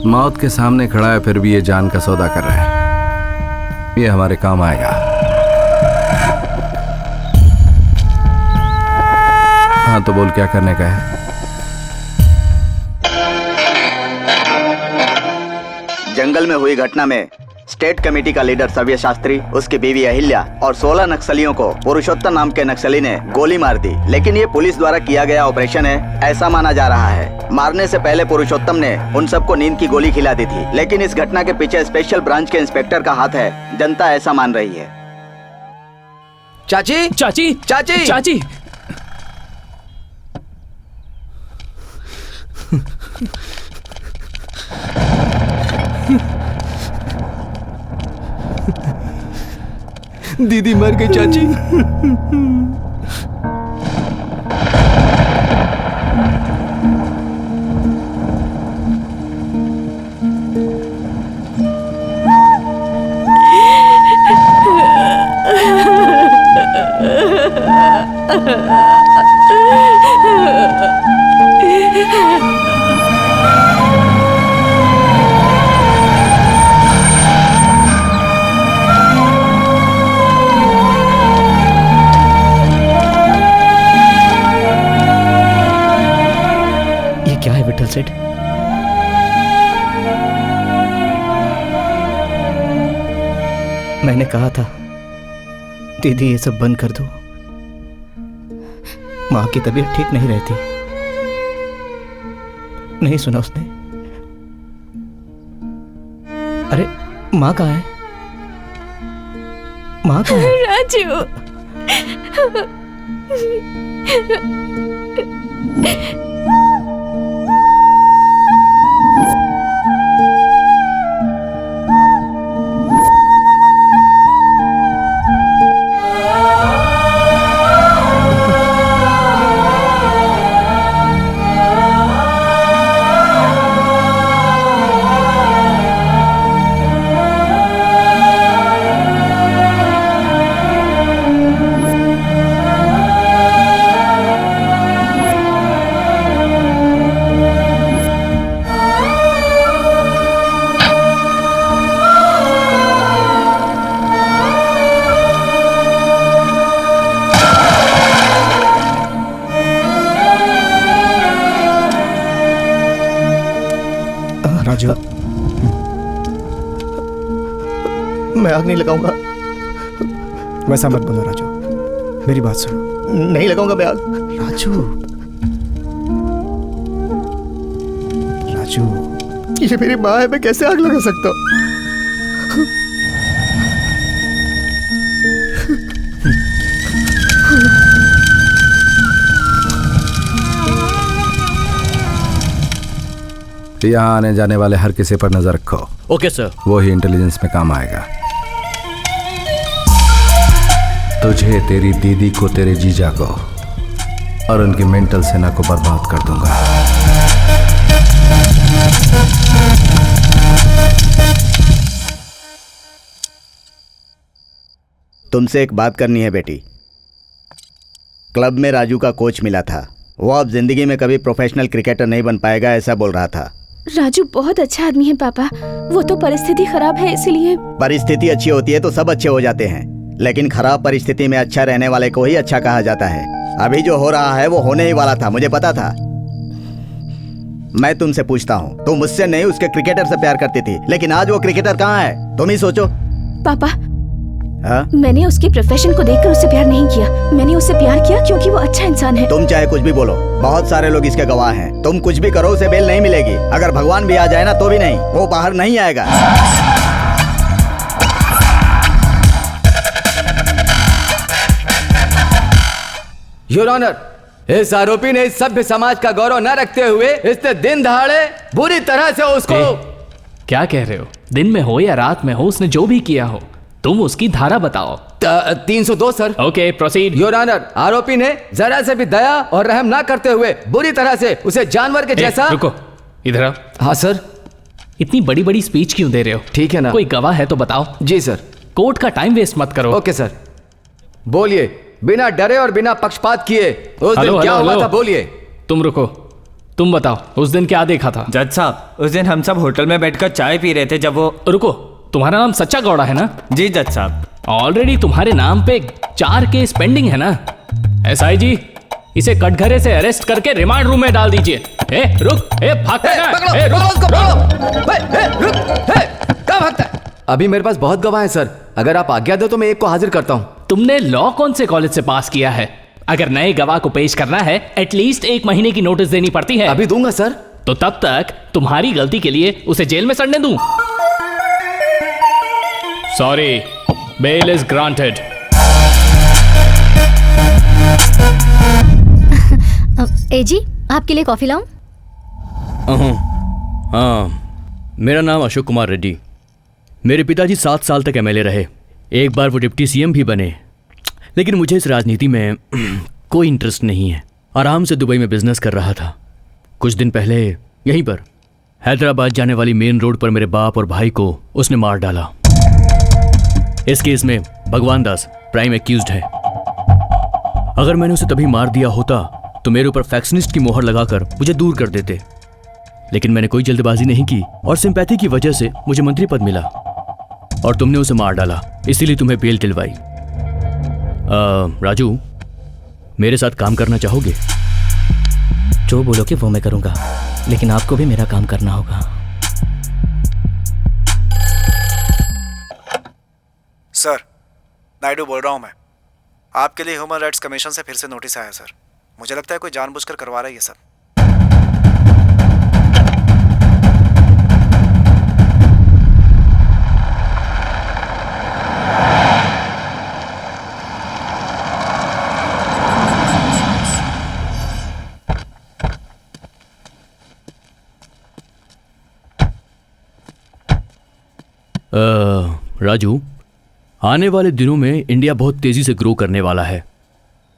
मौत के सामने खड़ा है फिर भी ये जान का सौदा कर रहा है। ये हमारे काम आएगा। हाँ तो बोल, क्या करने का है? जंगल में हुई घटना में स्टेट कमेटी का लीडर सव्य शास्त्री, उसकी बीवी अहिल्या और 16 नक्सलियों को पुरुषोत्तम नाम के नक्सली ने गोली मार दी। लेकिन ये पुलिस द्वारा किया गया ऑपरेशन है, ऐसा माना जा रहा है। मारने से पहले पुरुषोत्तम ने उन सबको नींद की गोली खिला दी थी। लेकिन इस घटना के पीछे स्पेशल ब्रांच के इंस्पेक्टर का हाथ है, जनता ऐसा मान रही है। चाची, चाची, चाची, चाची। दीदी मर गई चाची। क्या है विठल सेठ? मैंने कहा था दीदी ये सब बंद कर दो। माँ की तबीयत ठीक नहीं रहती। नहीं सुना उसने। अरे माँ कहाँ है? माँ कहाँ है? राजू, राजू, मैं आग नहीं लगाऊंगा। वैसा मत बोलो राजू, मेरी बात सुनो। नहीं लगाऊंगा मैं आग। राजू, राजू, ये मेरी माँ है, मैं कैसे आग लगा सकता हूँ? यहाँ आने जाने वाले हर किसी पर नजर रखो। Okay sir. वो ही इंटेलिजेंस में काम आएगा। तुझे, तेरी दीदी को, तेरे जीजा को और उनकी मेंटल सेना को बर्बाद कर दूंगा। तुमसे एक बात करनी है बेटी। क्लब में राजू का कोच मिला था। वो अब जिंदगी में कभी प्रोफेशनल क्रिकेटर नहीं बन पाएगा, ऐसा बोल रहा था। राजू बहुत अच्छा आदमी है पापा। वो तो परिस्थिति खराब है इसलिए। परिस्थिति अच्छी होती है तो सब अच्छे हो जाते हैं, लेकिन खराब परिस्थिति में अच्छा रहने वाले को ही अच्छा कहा जाता है। अभी जो हो रहा है वो होने ही वाला था, मुझे पता था। मैं तुमसे पूछता हूँ, तुम मुझसे नहीं उसके क्रिकेटर से प्यार करती थी, लेकिन आज वो क्रिकेटर कहाँ है? तुम ही सोचो। पापा, हाँ? मैंने उसके प्रोफेशन को देखकर उससे प्यार नहीं किया। मैंने उससे प्यार किया क्योंकि वो अच्छा इंसान है। तुम चाहे कुछ भी बोलो, बहुत सारे लोग इसके गवाह हैं। तुम कुछ भी करो, उसे बेल नहीं मिलेगी। अगर भगवान भी आ जाए ना तो भी नहीं, वो बाहर नहीं आएगा। योर ऑनर, इस आरोपी ने इस सभ्य समाज का गौरव न रखते हुए इसने दिन दहाड़े बुरी तरह से उसको क्या कह रहे हो? दिन में हो या रात में हो, उसने जो भी किया हो, तुम उसकी धारा बताओ। 302 sir. Okay, proceed. Your honour, आरोपी ने जरा से भी दया और रहम ना करते हुए बुरी तरह से उसे जानवर के जैसा। रुको, इधर आओ। हाँ सर। इतनी बड़ी बड़ी स्पीच क्यों दे रहे हो? ठीक है ना। कोई गवाह है तो बताओ। जी सर। कोर्ट का टाइम वेस्ट मत करो। Okay sir. बोलिए, बिना डरे और बिना पक्षपात किए उस दिन क्या हुआ था, बोलिए। तुम रुको, तुम बताओ उस दिन क्या देखा था? जज साहब, उस दिन हम सब होटल में बैठकर चाय पी रहे थे जब वो। रुको, तुम्हारा नाम सच्चा गौड़ा है ना? जी जज साहब। ऑलरेडी तुम्हारे नाम पे 4 केस पेंडिंग है ना? एसआई जी, इसे कटघरे से अरेस्ट करके रिमांड रूम में डाल दीजिए। रुक, भागता है। अभी मेरे पास बहुत गवाह हैं सर, अगर आप आज्ञा दो तो मैं एक को हाजिर करता हूँ। तुमने लॉ कौन से कॉलेज से पास किया है? अगर नए गवाह को पेश करना है एटलीस्ट 1 महीने की नोटिस देनी पड़ती है। अभी दूंगा सर। तो तब तक तुम्हारी गलती के लिए उसे जेल में सड़ने दूं? Sorry, bail is granted. ए जी, आपके लिए कॉफी लाऊं? हाँ, मेरा नाम अशोक कुमार रेड्डी। मेरे पिताजी 7 साल तक एमएलए रहे। एक बार वो डिप्टी सीएम भी बने, लेकिन मुझे इस राजनीति में कोई इंटरेस्ट नहीं है। आराम से दुबई में बिजनेस कर रहा था। कुछ दिन पहले यहीं पर हैदराबाद जाने वाली मेन रोड पर मेरे बाप और भाई को उसने मार डाला। इस केस में भगवान दास प्राइम एक्यूज्ड है। अगर मैंने उसे तभी मार दिया होता तो मेरे ऊपर फैक्शनिस्ट की मोहर लगाकर मुझे दूर कर देते, लेकिन मैंने कोई जल्दबाजी नहीं की और सिंपैथी की वजह से मुझे मंत्री पद मिला और तुमने उसे मार डाला, इसीलिए तुम्हें बेल दिलवाई। राजू, मेरे साथ काम करना चाहोगे? जो बोलोगे वो मैं करूंगा, लेकिन आपको भी मेरा काम करना होगा। सर, नायडू बोल रहा हूं मैं। आपके लिए ह्यूमन राइट्स कमीशन से फिर से नोटिस आया सर। मुझे लगता है कोई जानबूझकर करवा रहा है ये सब। राजू, आने वाले दिनों में इंडिया बहुत तेजी से ग्रो करने वाला है।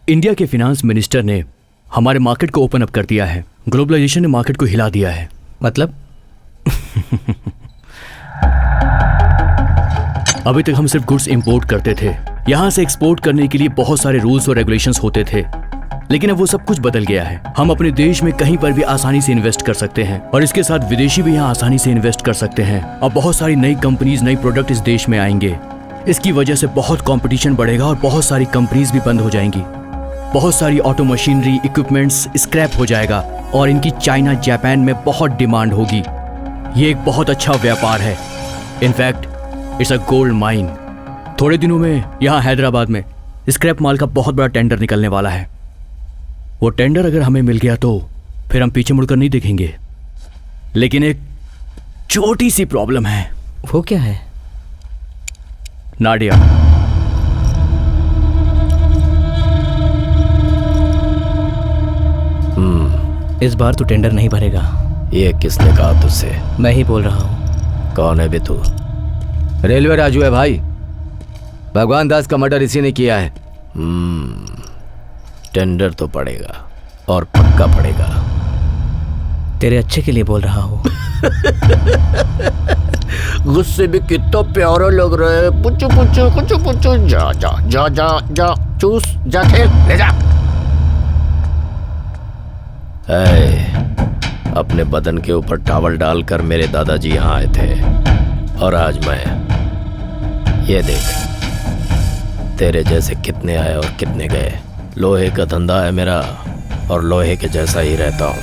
इंडिया के फिनांस मिनिस्टर ने हमारे मार्केट को ओपन अप कर दिया है। ग्लोबलाइजेशन ने मार्केट को हिला दिया है। मतलब? अभी तक हम सिर्फ गुड्स इंपोर्ट करते थे। यहाँ से एक्सपोर्ट करने के लिए बहुत सारे रूल्स और रेगुलेशंस होते थे, लेकिन अब वो सब कुछ बदल गया है। हम अपने देश में कहीं पर भी आसानी से इन्वेस्ट कर सकते हैं और इसके साथ विदेशी भी यहाँ आसानी से इन्वेस्ट कर सकते हैं। अब बहुत सारी नई कंपनीज, नई प्रोडक्ट इस देश में आएंगे। इसकी वजह से बहुत कंपटीशन बढ़ेगा और बहुत सारी कंपनीज भी बंद हो जाएंगी। बहुत सारी ऑटो मशीनरी, इक्विपमेंट्स स्क्रैप हो जाएगा और इनकी चाइना, जापान में बहुत डिमांड होगी। ये एक बहुत अच्छा व्यापार है। In fact it's a gold mine. थोड़े दिनों में यहाँ हैदराबाद में स्क्रैप माल का बहुत बड़ा टेंडर निकलने वाला है। वो टेंडर अगर हमें मिल गया तो फिर हम पीछे मुड़कर नहीं देखेंगे। लेकिन एक छोटी सी प्रॉब्लम है। वो क्या है? नाडिया। इस बार तो टेंडर नहीं भरेगा। ये किसने कहा तुझसे? मैं ही बोल रहा हूँ। कौन है बे तू? रेलवे राजू है भाई। भगवान दास का मर्डर इसी ने किया है। टेंडर तो पड़ेगा और पक्का पड़ेगा। तेरे अच्छे के लिए बोल रहा हूँ। गुस्से भी कितना प्यारा लग रहा है। पुच्चू पुच्चू कुचू पुच्चू। जा जा जा जा जा चूस जा, खेल ले जा। अपने बदन के ऊपर टॉवल डालकर मेरे दादाजी यहाँ आए थे और आज मैं ये देख तेरे जैसे कितने आए और कितने गए। लोहे का धंधा है मेरा और लोहे के जैसा ही रहता हूँ।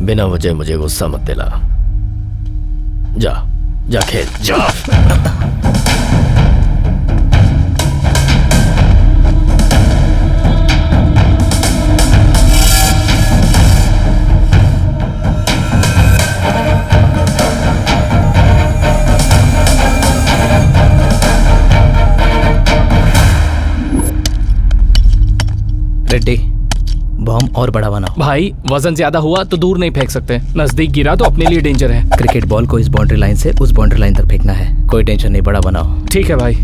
बिना वजह मुझे गुस्सा मत दिला। जा जा खेल जा। रेड्डी, बॉम्ब और बड़ा बनाओ। भाई वजन ज्यादा हुआ तो दूर नहीं फेंक सकते, नजदीक गिरा तो अपने लिए डेंजर है। क्रिकेट बॉल को इस बाउंड्री लाइन से उस बाउंड्री लाइन तक फेंकना है। कोई टेंशन नहीं, बड़ा बनाओ। ठीक है भाई।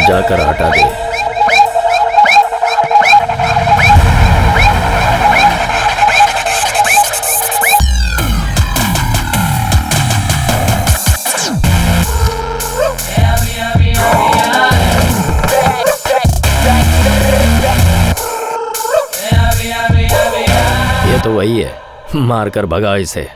जाकर हटा दे। ये तो वही है, मारकर भगा इसे।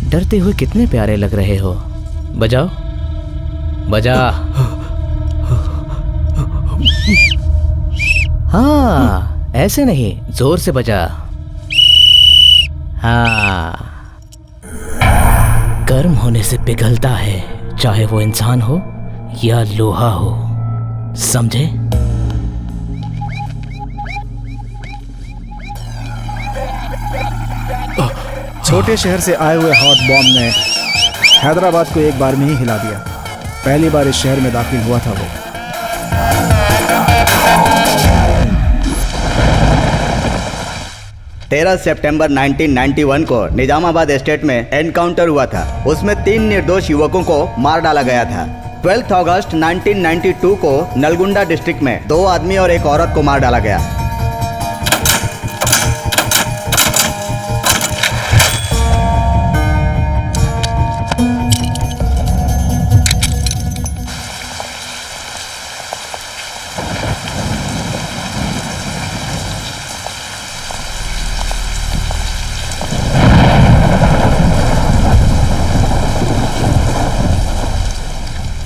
डरते हुए कितने प्यारे लग रहे हो। बजाओ बजा। हाँ ऐसे नहीं, जोर से बजा। हाँ, गर्म होने से पिघलता है, चाहे वो इंसान हो या लोहा हो, समझे? छोटे शहर से आए हुए हॉट बॉम्ब ने हैदराबाद को एक बार में ही हिला दिया। पहली बार इस शहर में दाखिल हुआ था वो। 13 सितंबर 1991 को निजामाबाद एस्टेट में एनकाउंटर हुआ था। उसमें 3 निर्दोष युवकों को मार डाला गया था। 12 अगस्त 1992 को नलगुंडा डिस्ट्रिक्ट में 2 आदमी और एक औरत को मार डाला गया।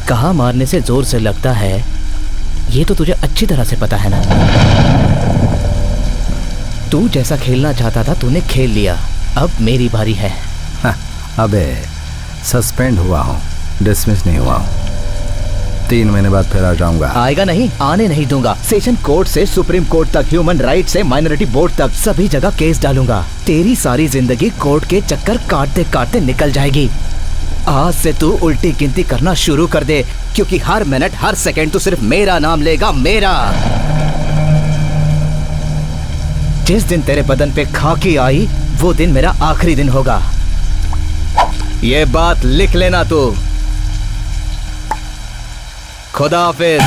कहाँ मारने से जोर से लगता है, ये तो तुझे अच्छी तरह से पता है ना। तू जैसा खेलना चाहता था तूने खेल लिया, अब मेरी बारी है। अबे सस्पेंड हुआ हूँ, डिसमिस नहीं हुआ हूँ। 3 महीने बाद फिर आ जाऊंगा। आएगा नहीं, आने नहीं दूंगा। सेशन कोर्ट से सुप्रीम कोर्ट तक, ह्यूमन राइट से माइनॉरिटी बोर्ड तक, सभी जगह केस डालूंगा। तेरी सारी जिंदगी कोर्ट के चक्कर काटते काटते निकल जाएगी। आज से तू उल्टी गिनती करना शुरू कर दे, क्योंकि हर मिनट हर सेकंड तू सिर्फ मेरा नाम लेगा, मेरा। जिस दिन तेरे बदन पे खाकी आई वो दिन मेरा आखिरी दिन होगा। ये बात लिख लेना तू। खुदा हाफिज।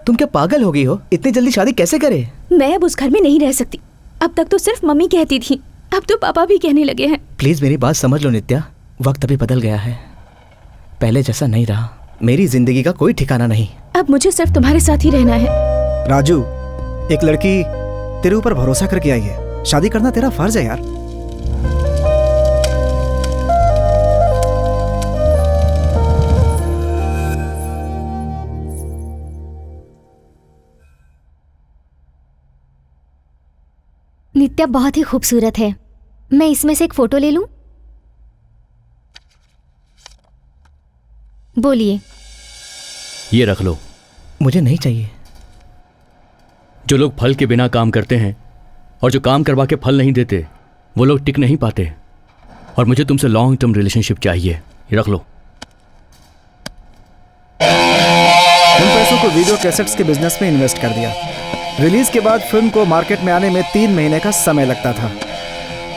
तुम क्या पागल हो गई हो? इतनी जल्दी शादी कैसे करे? मैं अब उस घर में नहीं रह सकती। अब तक तो सिर्फ मम्मी कहती थी, अब तो पापा भी कहने लगे हैं। प्लीज मेरी बात समझ लो नित्या, वक्त अभी बदल गया है, पहले जैसा नहीं रहा। मेरी जिंदगी का कोई ठिकाना नहीं। अब मुझे सिर्फ तुम्हारे साथ ही रहना है। राजू, एक लड़की तेरे ऊपर भरोसा करके आई है, शादी करना तेरा फर्ज है यार। नित्या बहुत ही खूबसूरत है। मैं इसमें से एक फोटो ले लूं? बोलिए। ये रख लो। मुझे नहीं चाहिए। जो लोग फल के बिना काम करते हैं और जो काम करवा के फल नहीं देते, वो लोग टिक नहीं पाते। और मुझे तुमसे लॉन्ग टर्म रिलेशनशिप चाहिए। ये रख लो। उन पैसों को वीडियो कैसेट्स के बिजनेस में इन्वेस्ट कर दिया। रिलीज के बाद फिल्म को मार्केट में आने में 3 महीने का समय लगता था।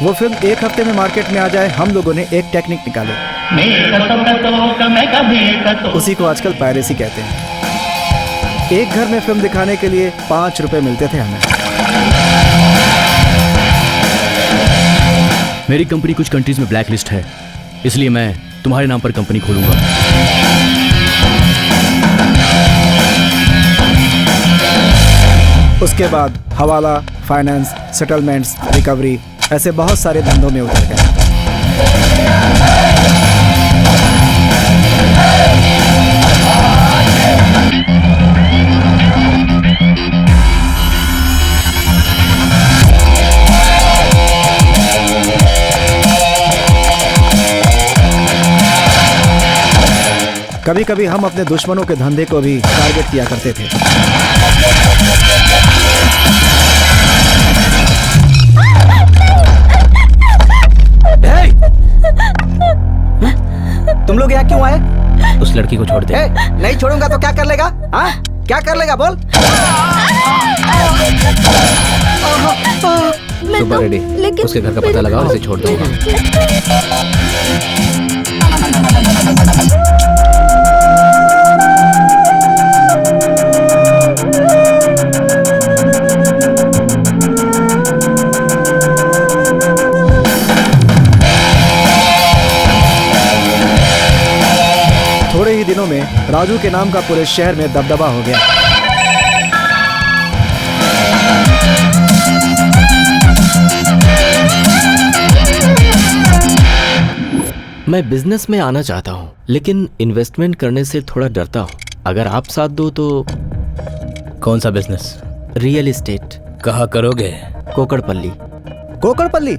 वो फिल्म 1 हफ्ते में मार्केट में आ जाए, हम लोगों ने एक टेक्निक निकाली। उसी को आजकल पायरेसी कहते हैं। एक घर में फिल्म दिखाने के लिए 5 रुपए मिलते थे हमें। मेरी कंपनी कुछ कंट्रीज में ब्लैक लिस्ट है, इसलिए मैं तुम्हारे नाम पर कंपनी खोलूंगा। उसके बाद हवाला, फाइनेंस, सेटलमेंट्स, रिकवरी, ऐसे बहुत सारे धंधों में उतर गए। कभी कभी हम अपने दुश्मनों के धंधे को भी टारगेट किया करते थे। तुम लोग यहाँ क्यों आए? उस लड़की को छोड़ दे। नहीं छोड़ूंगा तो क्या कर लेगा? हाँ, क्या कर लेगा बोल? सुबह रेडी, उसके घर का पता लगाओ, उसे छोड़ दो। थोड़े ही दिनों में राजू के नाम का पूरे शहर में दबदबा हो गया। मैं बिजनेस में आना चाहता हूँ, लेकिन इन्वेस्टमेंट करने से थोड़ा डरता हूँ। अगर आप साथ दो तो। कौन सा बिजनेस? Real estate. कहाँ करोगे? कोकड़पल्ली। कोकड़पल्ली?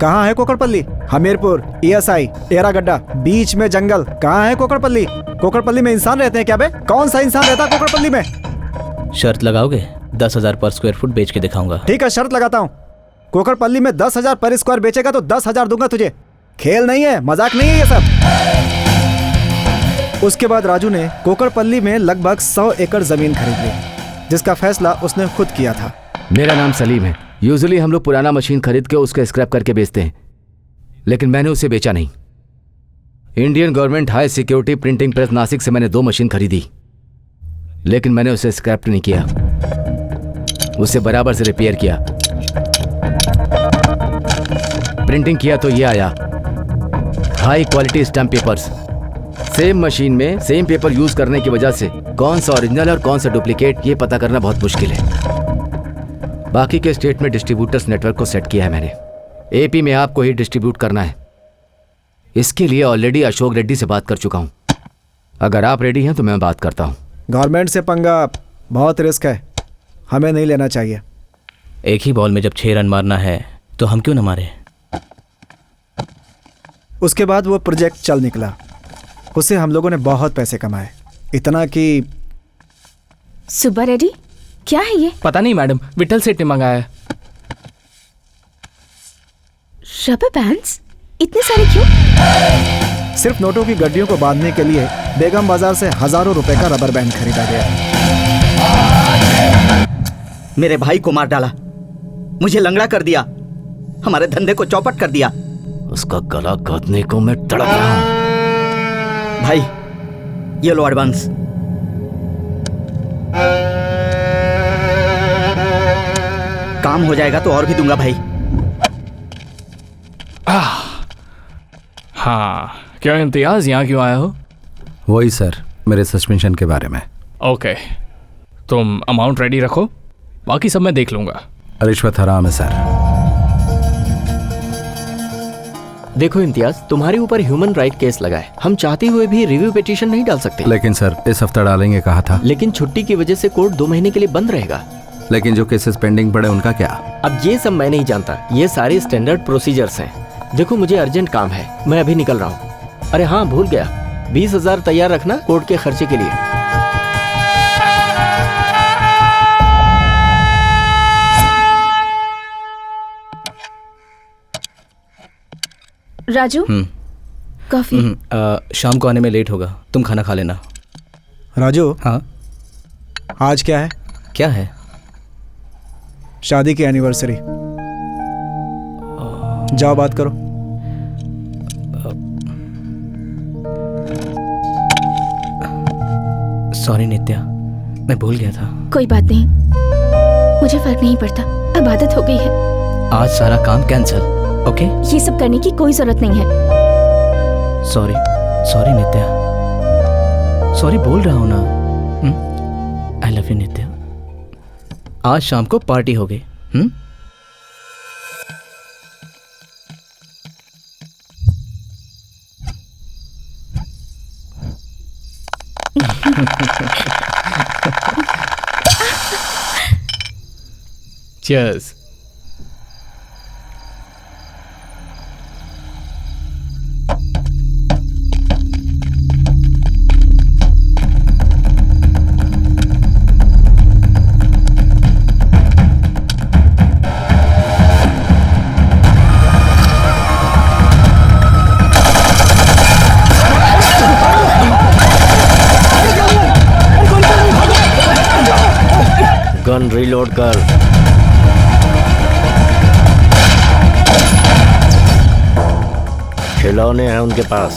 कहाँ है कोकड़पल्ली? हमीरपुर, ESI, एरागड्डा, बीच में जंगल। कहाँ है कोकड़पल्ली? कोकड़पल्ली में इंसान रहते हैं क्या बे? कौन सा इंसान रहता है कोकड़पल्ली में? शर्त लगाओगे? 10,000 पर स्क्वायर फुट बेच के दिखाऊंगा। ठीक है, शर्त लगाता हूँ। कोकड़पल्ली में 10,000 पर स्क्वायर बेचेगा तो 10,000 दूंगा तुझे। खेल नहीं है, मजाक नहीं है ये सब। उसके बाद राजू ने कोकड़पल्ली में लगभग 100 एकड़ जमीन खरीद ली, जिसका फैसला उसने खुद किया था। मेरा नाम सलीम है। यूजुअली हम लोग पुराना मशीन खरीद के उसका स्क्रैप करके बेचते हैं, लेकिन मैंने उसे बेचा नहीं। Indian government high security printing press Nashik से मैंने 2 मशीन खरीदी, लेकिन मैंने उसे स्क्रैप नहीं किया, उसे बराबर से रिपेयर किया। प्रिंटिंग किया तो ये आया, high quality stamp papers. Same machine में सेम पेपर यूज करने की वजह से कौन सा ओरिजिनल और कौन सा डुप्लीकेट ये पता करना बहुत मुश्किल है। बाकी के स्टेट में डिस्ट्रीब्यूटर्स नेटवर्क को सेट किया है मैंने। AP में आपको ही डिस्ट्रीब्यूट करना है। इसके लिए ऑलरेडी अशोक रेड्डी से बात कर चुका हूं। अगर आप रेडी हैं तो मैं बात करता हूं। गवर्नमेंट से पंगा बहुत रिस्क है, हमें नहीं लेना चाहिए। एक ही बॉल में जब 6 रन मारना है तो हम क्यों न मारे। उसके बाद वो प्रोजेक्ट चल निकला। उससे हम लोगों ने बहुत पैसे कमाए, इतना कि। सुबह रेडी, क्या है ये? पता नहीं मैडम, विठल सेठ ने मंगाया है। रबर बैंड्स इतने सारे क्यों? सिर्फ नोटों की गड्डियों को बांधने के लिए बेगम बाजार से हजारों रुपए का रबर बैंड खरीदा गया। मेरे भाई को मार डाला, मुझे लंगड़ा कर दिया, हमारे धंधे को चौपट कर दिया। उसका गला काटने को मैं तड़प रहा हूं। भाई ये लो एडवांस। काम हो जाएगा तो और भी दूंगा भाई। हाँ, क्या इम्तियाज यहाँ क्यों आया हो? वही सर, मेरे सस्पेंशन के बारे में। ओके, तुम अमाउंट रेडी रखो, बाकी सब मैं देख लूंगा। रिश्वत हराम है सर। देखो इम्तियाज, तुम्हारे ऊपर ह्यूमन राइट केस लगा है। हम चाहते हुए भी रिव्यू पिटीशन नहीं डाल सकते। लेकिन सर इस हफ्ता डालेंगे कहा था। लेकिन छुट्टी की वजह से कोर्ट 2 महीने के लिए बंद रहेगा। लेकिन जो केसेस पेंडिंग पड़े उनका क्या? अब ये सब मैं नहीं जानता, ये सारे स्टैंडर्ड प्रोसीजर्स हैं। देखो मुझे अर्जेंट काम है, मैं अभी निकल रहा हूँ। अरे हाँ, भूल गया, 20,000 तैयार रखना कोर्ट के खर्चे के लिए। राजू, कॉफी। शाम को आने में लेट होगा, तुम खाना खा लेना। राजू। हाँ। आज क्या है? क्या है? शादी की एनिवर्सरी। जाओ बात करो। सॉरी नित्या, मैं भूल गया था। कोई बात नहीं, मुझे फर्क नहीं पड़ता, अब आदत हो गई है। आज सारा काम कैंसिल, ओके? ये सब करने की कोई जरूरत नहीं है। सॉरी सॉरी नित्या, सॉरी बोल रहा हूँ ना। आई लव यू नित्या। आज शाम को पार्टी होगी। Cheers. गन रीलोड कर। खिलौने हैं उनके पास,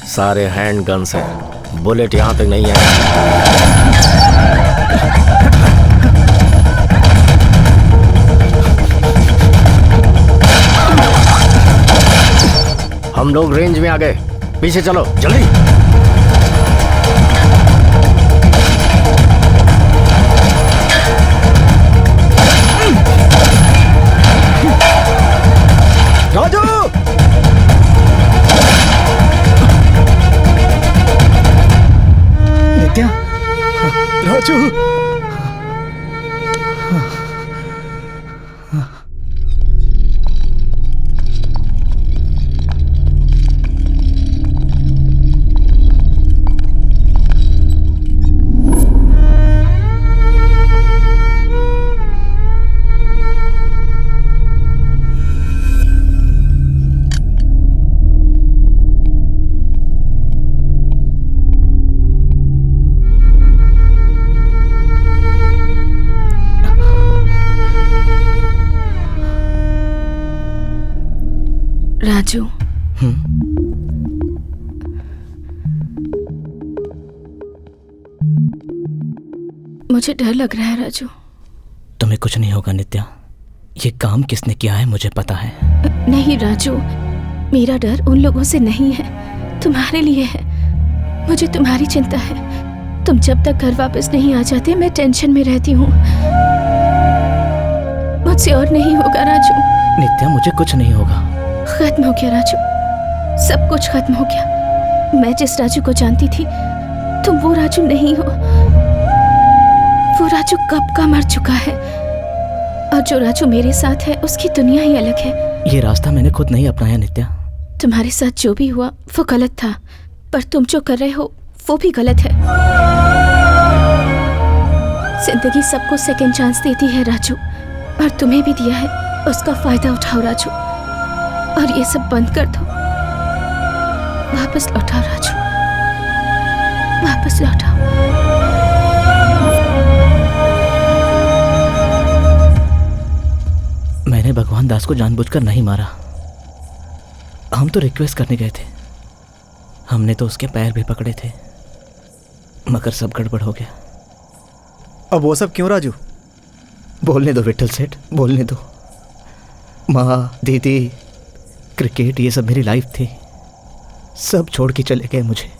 सारे हैंड गन्स हैं, बुलेट यहाँ तक नहीं है। हम लोग रेंज में आ गए, पीछे चलो जल्दी। राजू! नित्या, राजू! राजू, मुझे डर लग रहा है राजू। तुम्हें कुछ नहीं होगा नित्या, ये काम किसने किया है मुझे पता है। नहीं राजू, मेरा डर उन लोगों से नहीं है, तुम्हारे लिए है। मुझे तुम्हारी चिंता है। तुम जब तक घर वापस नहीं आ जाते मैं टेंशन में रहती हूँ। मुझसे और नहीं होगा राजू। नित्या, मुझे कुछ नहीं होगा। खत्म हो गया राजू, सब कुछ खत्म हो गया। मैं जिस राजू को जानती थी, तुम वो राजू नहीं हो। वो राजू कब का मर चुका है, और जो राजू मेरे साथ है उसकी दुनिया ही अलग है। ये रास्ता मैंने खुद नहीं अपनाया नित्या। तुम्हारे साथ जो भी हुआ वो गलत था, पर तुम जो कर रहे हो वो भी गलत है। जिंदगी सबको सेकंड चांस देती है राजू, और तुम्हें भी दिया है। उसका फायदा उठाओ राजू, और ये सब बंद कर दो। वापस लौटाओ राजू, वापस लौटाओ। मैंने भगवान दास को जानबूझकर नहीं मारा। हम तो रिक्वेस्ट करने गए थे, हमने तो उसके पैर भी पकड़े थे, मगर सब गड़बड़ हो गया। अब वो सब क्यों राजू? बोलने दो विट्ठल सेठ, बोलने दो। माँ, दीदी, क्रिकेट, ये सब मेरी लाइफ थी। सब छोड़ के चले गए मुझे।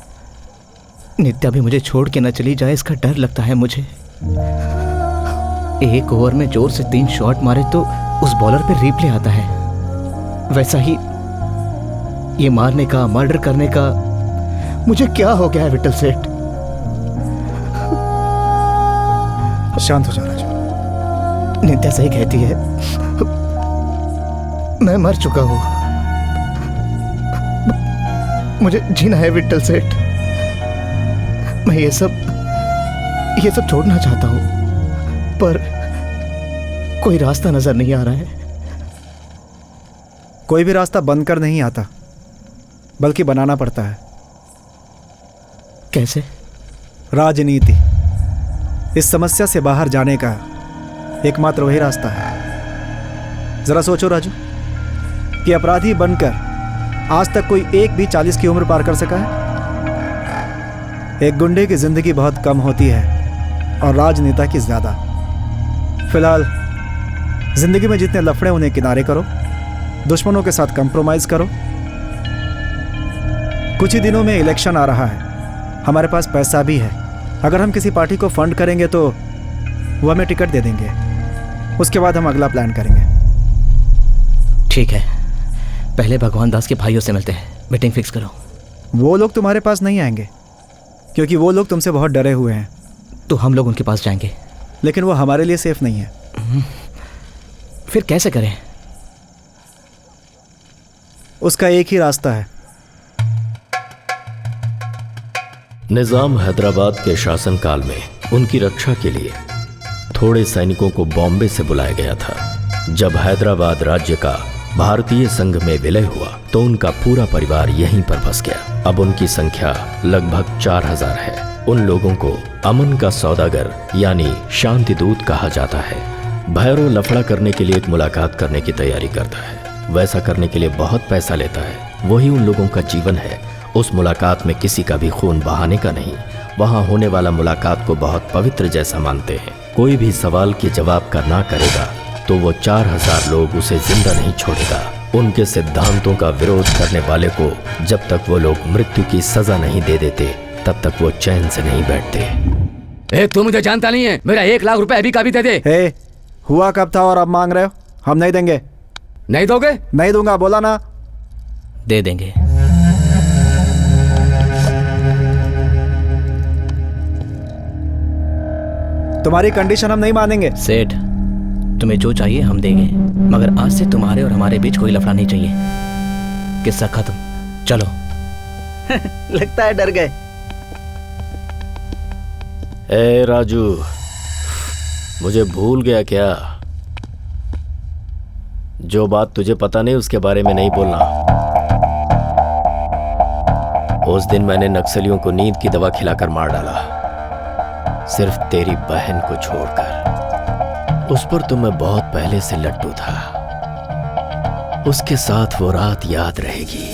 नित्या भी मुझे छोड़ के न चली जाए, इसका डर लगता है मुझे। एक ओवर में जोर से 3 शॉट मारे तो उस बॉलर पे रिप्ले आता है। वैसा ही ये मारने का, मर्डर करने का मुझे क्या हो गया है विट्ठल सेठ? शांत हो जा राजू। नित्या सही कहती है, मैं मर चुका हूं। मुझे जीना है विट्ठल सेठ। मैं ये सब छोड़ना चाहता हूं, पर कोई रास्ता नजर नहीं आ रहा है। कोई भी रास्ता बंद कर नहीं आता, बल्कि बनाना पड़ता है। कैसे? राजनीति। इस समस्या से बाहर जाने का एकमात्र वही रास्ता है। जरा सोचो राजू, कि अपराधी बनकर आज तक कोई एक भी 40 की उम्र पार कर सका है? एक गुंडे की जिंदगी बहुत कम होती है, और राजनेता की ज्यादा। फिलहाल जिंदगी में जितने लफड़े उन्हें किनारे करो, दुश्मनों के साथ कंप्रोमाइज करो। कुछ ही दिनों में इलेक्शन आ रहा है, हमारे पास पैसा भी है। अगर हम किसी पार्टी को फंड करेंगे तो वो हमें टिकट दे देंगे, उसके बाद हम अगला प्लान करेंगे। ठीक है, पहले भगवान दास के भाइयों से मिलते हैं, मीटिंग फिक्स करो। वो लोग तुम्हारे पास नहीं आएंगे क्योंकि वो लोग तुमसे बहुत डरे हुए हैं। तो हम लोग उनके पास जाएंगे, लेकिन वो हमारे लिए सेफ नहीं है। फिर कैसे करें? उसका एक ही रास्ता है। निजाम हैदराबाद के शासनकाल में उनकी रक्षा के लिए थोड़े सैनिकों को बॉम्बे से बुलाया गया था। जब हैदराबाद राज्य का भारतीय संघ में विलय हुआ तो उनका पूरा परिवार यहीं पर बस गया। अब उनकी संख्या लगभग 4000 है। उन लोगों को अमन का सौदागर यानी शांति दूत कहा जाता है। भैरव लफड़ा करने के लिए एक मुलाकात करने की तैयारी करता है। वैसा करने के लिए बहुत पैसा लेता है। वही उन लोगों का जीवन है। उस मुलाकात में किसी का भी खून बहाने का नहीं। वहां होने वाला मुलाकात को बहुत पवित्र जैसा मानते हैं। कोई भी सवाल के जवाब का ना करेगा तो वो 4000 लोग उसे जिंदा नहीं छोड़ेगा। उनके सिद्धांतों का विरोध करने वाले को जब तक वो लोग मृत्यु की सजा नहीं दे देते तब तक वो चैन से नहीं बैठते। तू मुझे जानता नहीं है, मेरा 1 लाख रुपए अभी का भी दे दे। हुआ कब था और अब मांग रहे हो? हम नहीं देंगे। नहीं दोगे? नहीं दूंगा, बोला ना। दे देंगे। तुम्हारी कंडीशन हम नहीं मानेंगे। सेठ, तुम्हें जो चाहिए हम देंगे, मगर आज से तुम्हारे और हमारे बीच कोई लफड़ा नहीं चाहिए। किस्सा खत्म, चलो। लगता है डर गए। ए राजू, मुझे भूल गया क्या? जो बात तुझे पता नहीं उसके बारे में नहीं बोलना। उस दिन मैंने नक्सलियों को नींद की दवा खिलाकर मार डाला, सिर्फ तेरी बहन को छोड़कर। उस पर तो मैं बहुत पहले से लट्टू था। उसके साथ वो रात याद रहेगी।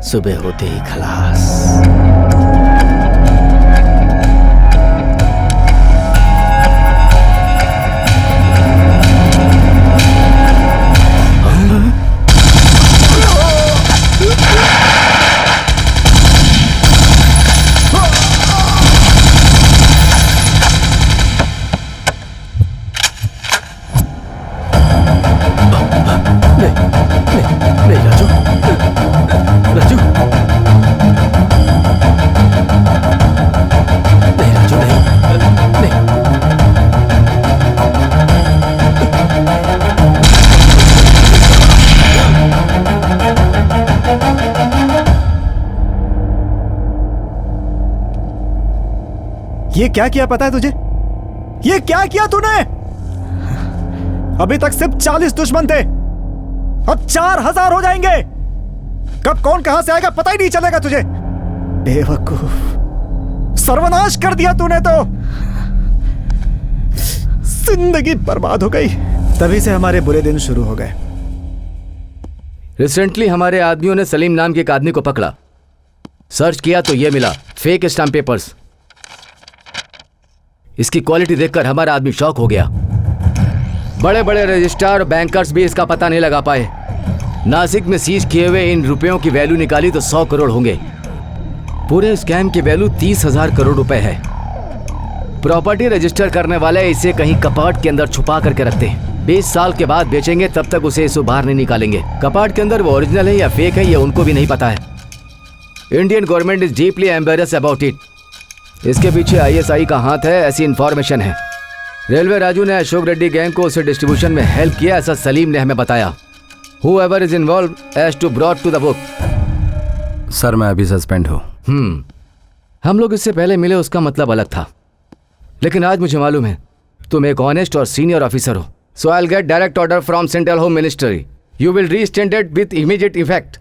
सुबह होते ही खलास। ये क्या किया पता है तुझे? ये क्या किया तूने? अभी तक सिर्फ 40 दुश्मन थे, अब 4000 हो जाएंगे। कब कौन कहां से आएगा पता ही नहीं चलेगा तुझे। बेवकूफ, सर्वनाश कर दिया तूने तो। जिंदगी बर्बाद हो गई। तभी से हमारे बुरे दिन शुरू हो गए। रिसेंटली हमारे आदमियों ने सलीम नाम के एक आदमी को पकड़ा। सर्च किया तो ये मिला, फेक स्टैम्प पेपर्स। इसकी क्वालिटी देखकर हमारा आदमी शॉक हो गया। बड़े बड़े रजिस्ट्रार और बैंकर्स भी इसका पता नहीं लगा पाए। नासिक में सीज किए हुए इन रुपयों की वैल्यू निकाली तो 100 करोड़ होंगे। पूरे स्कैम की वैल्यू 30,000 करोड़ रुपए है। प्रॉपर्टी रजिस्टर करने वाले इसे कहीं कपाट के अंदर छुपा करके रखते हैं। 20 साल के बाद बेचेंगे तब तक उसे इसे बाहर नहीं निकालेंगे। कपाट के अंदर वो ओरिजिनल है या फेक है ये उनको भी नहीं पता है। Indian government is deeply embarrassed about it. इसके पीछे ISI का हाथ है, ऐसी इंफॉर्मेशन है। रेलवे राजू ने अशोक रेड्डी गैंग को उसे डिस्ट्रीब्यूशन में हेल्प किया, ऐसा सलीम ने हमें बताया। Whoever is involved has to brought to the book. Sir मैं अभी सस्पेंड हूँ। हम लोग इससे पहले मिले उसका मतलब अलग था, लेकिन आज मुझे मालूम है तुम एक ऑनेस्ट और सीनियर ऑफिसर हो। So I'll get direct order from Central Home Ministry. You will re-stand it with immediate effect.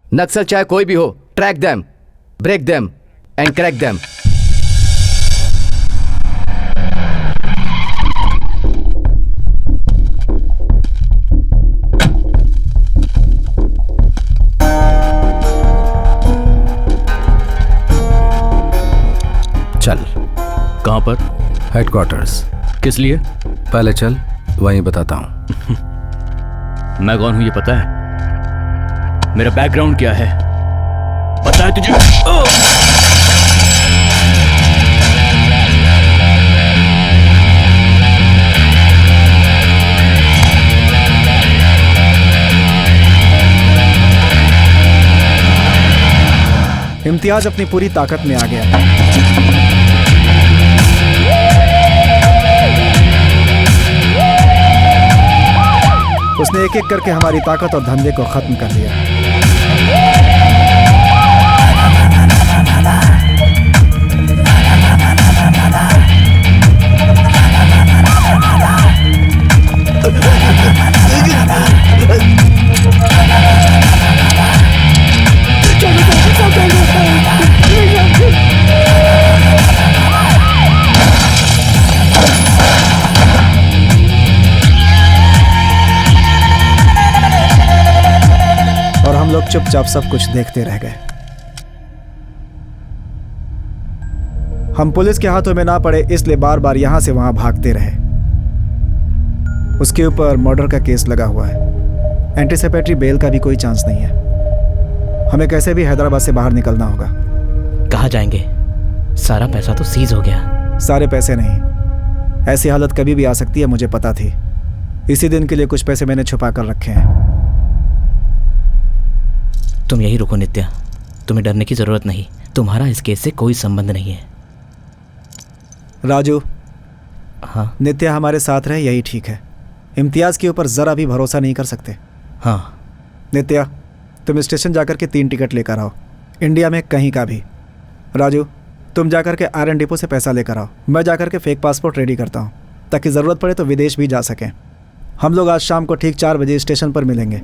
नक्सल चाहे कोई भी हो, track them, break them and crack them. कहाँ पर? हेडक्वार्टर्स। किस लिए? पहले चल, वहीं बताता हूँ। मैं कौन हूँ ये पता है? मेरा बैकग्राउंड क्या है पता है तुझे? इम्तियाज अपनी पूरी ताकत में आ गया। उसने एक एक करके हमारी ताकत और धंधे को खत्म कर दिया। और हम लोग चुपचाप सब कुछ देखते रह गए। हम पुलिस के हाथों में ना पड़े इसलिए बार बार यहां से वहां भागते रहे। उसके ऊपर मर्डर का केस लगा हुआ है। एंटीसिपेटरी बेल का भी कोई चांस नहीं है। हमें कैसे भी हैदराबाद से बाहर निकलना होगा। कहाँ जाएंगे? सारा पैसा तो सीज हो गया। सारे पैसे नहीं, ऐसी हालत कभी भी आ सकती है, मुझे पता थी। इसी दिन के लिए कुछ पैसे मैंने छुपा कर रखे हैं। तुम यही रुको नित्या, तुम्हें डरने की जरूरत नहीं। तुम्हारा इस केस से कोई संबंध नहीं है। राजू। हाँ? नित्या हमारे साथ रहे यही ठीक है। इम्तियाज के ऊपर जरा भी भरोसा नहीं कर सकते। हाँ। नित्या, तुम स्टेशन जाकर के 3 टिकट लेकर आओ, इंडिया में कहीं का भी। राजू, तुम जाकर के आयरन डिपो से पैसा लेकर आओ। मैं जाकर के फेक पासपोर्ट रेडी करता हूँ ताकि ज़रूरत पड़े तो विदेश भी जा सकें। हम लोग आज शाम को ठीक 4 बजे स्टेशन पर मिलेंगे।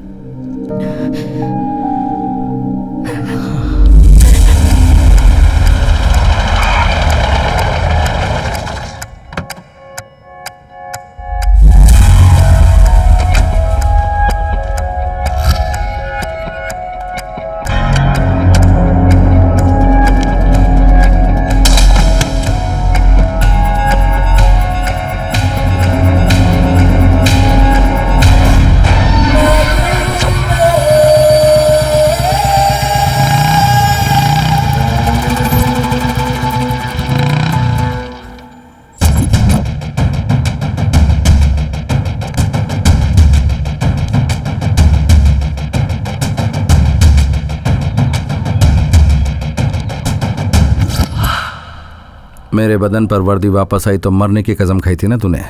मेरे बदन पर वर्दी वापस आई तो मरने की कसम खाई थी ना तूने।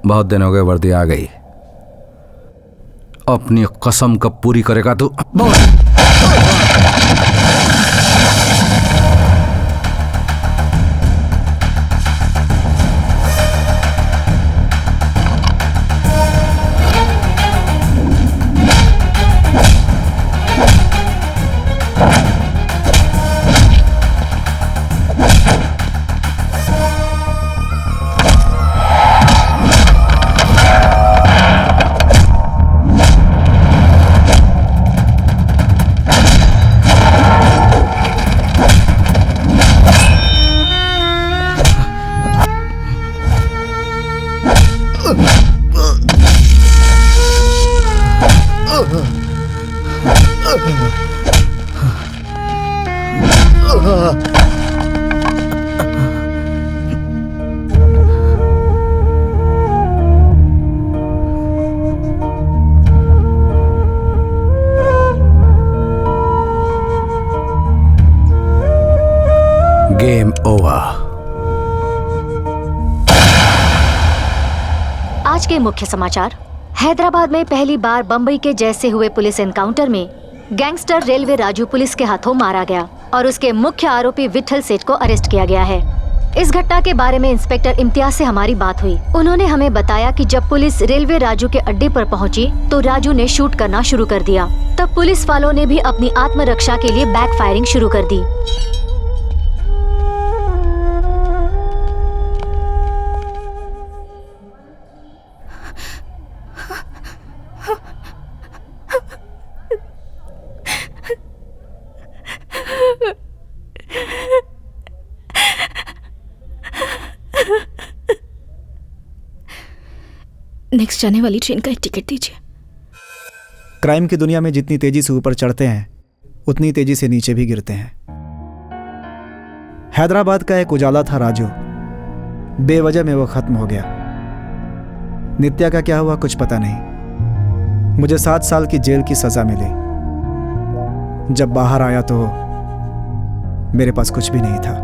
बहुत दिन हो गए, वर्दी आ गई। अपनी कसम कब पूरी करेगा तू? Game over. आज के मुख्य समाचार। हैदराबाद में पहली बार बंबई के जैसे हुए पुलिस एनकाउंटर में गैंगस्टर रेलवे राजू पुलिस के हाथों मारा गया और उसके मुख्य आरोपी विठल सेठ को अरेस्ट किया गया है। इस घटना के बारे में इंस्पेक्टर इम्तियाज से हमारी बात हुई। उन्होंने हमें बताया कि जब पुलिस रेलवे राजू के अड्डे पर पहुंची तो राजू ने शूट करना शुरू कर दिया। तब पुलिस वालों ने भी अपनी आत्मरक्षा के लिए बैक फायरिंग शुरू कर दी। नेक्स्ट जाने वाली ट्रेन का एक टिकट दीजिए। क्राइम की दुनिया में जितनी तेजी से ऊपर चढ़ते हैं उतनी तेजी से नीचे भी गिरते हैं। हैदराबाद का एक उजाला था राजू, बेवजह में वो खत्म हो गया। नित्या का क्या हुआ कुछ पता नहीं। मुझे 7 साल की जेल की सजा मिली। जब बाहर आया तो मेरे पास कुछ भी नहीं था।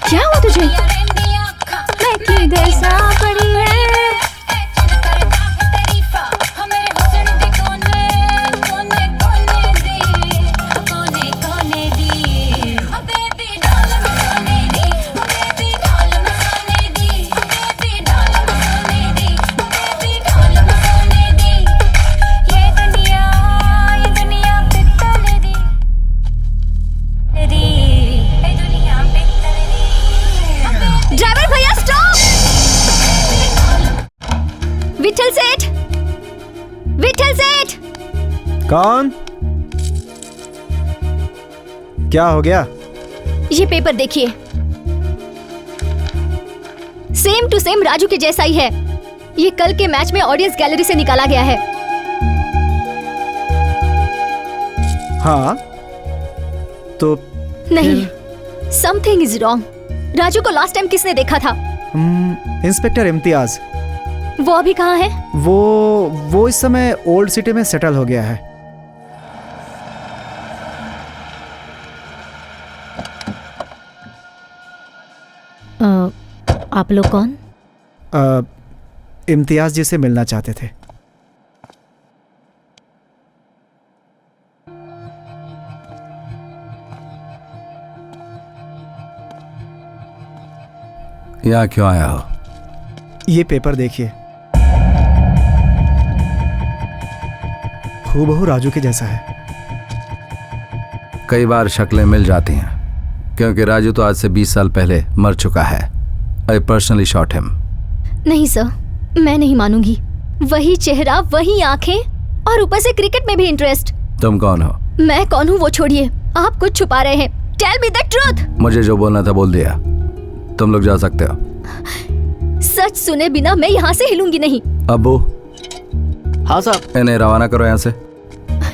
क्या हुआ तुझे? मैं किधर सा पड़ी है? ड्राइवर भैया स्टॉप! विठल सेठ! विठल सेठ! कौन? क्या हो गया? ये पेपर देखिए, सेम टू सेम राजू के जैसा ही है। ये कल के मैच में ऑडियंस गैलरी से निकाला गया है। हाँ तो नहीं, समथिंग इज रॉन्ग। राजू को लास्ट टाइम किसने देखा था? इंस्पेक्टर इम्तियाज। वो अभी कहाँ है? वो इस समय ओल्ड सिटी में सेटल हो गया है। आप लोग कौन? इम्तियाज जी से मिलना चाहते थे। यहाँ क्यों आया हो? ये पेपर देखिए, हूबहू राजू के जैसा है। कई बार शक्लें मिल जाती हैं, क्योंकि राजू तो आज से 20 साल पहले मर चुका है। I personally shot him. नहीं सर, मैं नहीं मानूंगी। वही चेहरा, वही आंखें, और ऊपर से क्रिकेट में भी इंटरेस्ट। तुम कौन हो? मैं कौन हूँ वो छोड़िए, आप कुछ छुपा रहे हैं। Tell me the truth. मुझे जो बोलना था बोल दिया, तुम लोग जा सकते हो। सच सुने बिना मैं यहाँ से हिलूंगी नहीं। अब्बू। हाँ साहब। इन्हें रवाना करो यहाँ से।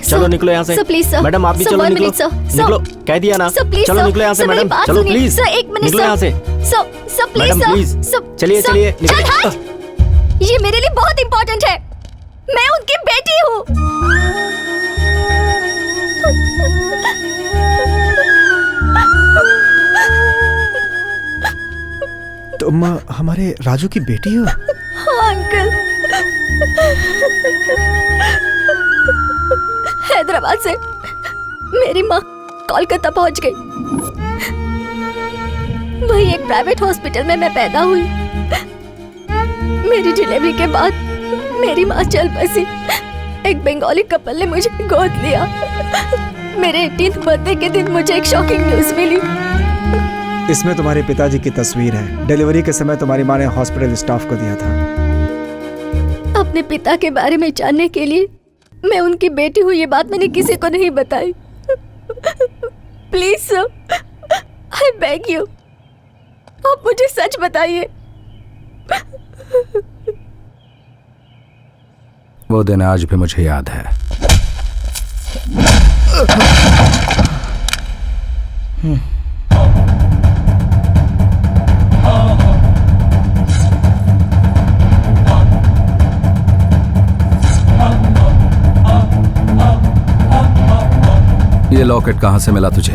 चलो निकलो यहाँ से। Sir please sir. मैडम आप भी सर, चलो, one निकलो। minute, sir. निकलो, कह दिया ना। सर प्लीज चलो सर। निकलो यहाँ से सर, मेरी मैडम। बात चलो सुनिए। प्लीज। सर एक मिनट निकलो सर। यहाँ से। Sir please madam, sir. Please. Sir, चलिए, सर, चलिए, चल निकलिए। हट। ये मेरे लिए बहुत इंपॉर्टेंट है। मैं उनकी बेटी हूँ। तुम हमारे राजू की बेटी हो? हाँ अंकल। हैदराबाद से मेरी माँ कोलकाता पहुंच गई। वही एक प्राइवेट हॉस्पिटल में मैं पैदा हुई। मेरी डिलीवरी के बाद मेरी माँ चल बसी। एक बंगाली कपल ने मुझे गोद लिया। मेरे 18th बर्थडे के दिन मुझे एक शॉकिंग न्यूज मिली। इसमें तुम्हारे पिताजी की तस्वीर है। डिलीवरी के समय तुम्हारी माँ ने हॉस्पिटल स्टाफ को दिया था। अपने पिता के बारे में जानने के लिए मैं उनकी बेटी हूँ, ये बात मैंने किसी को नहीं बताई। Please sir, I beg you, आप मुझे सच बताइए। वो दिन आज भी मुझे याद है। ये लॉकेट कहाँ से मिला तुझे?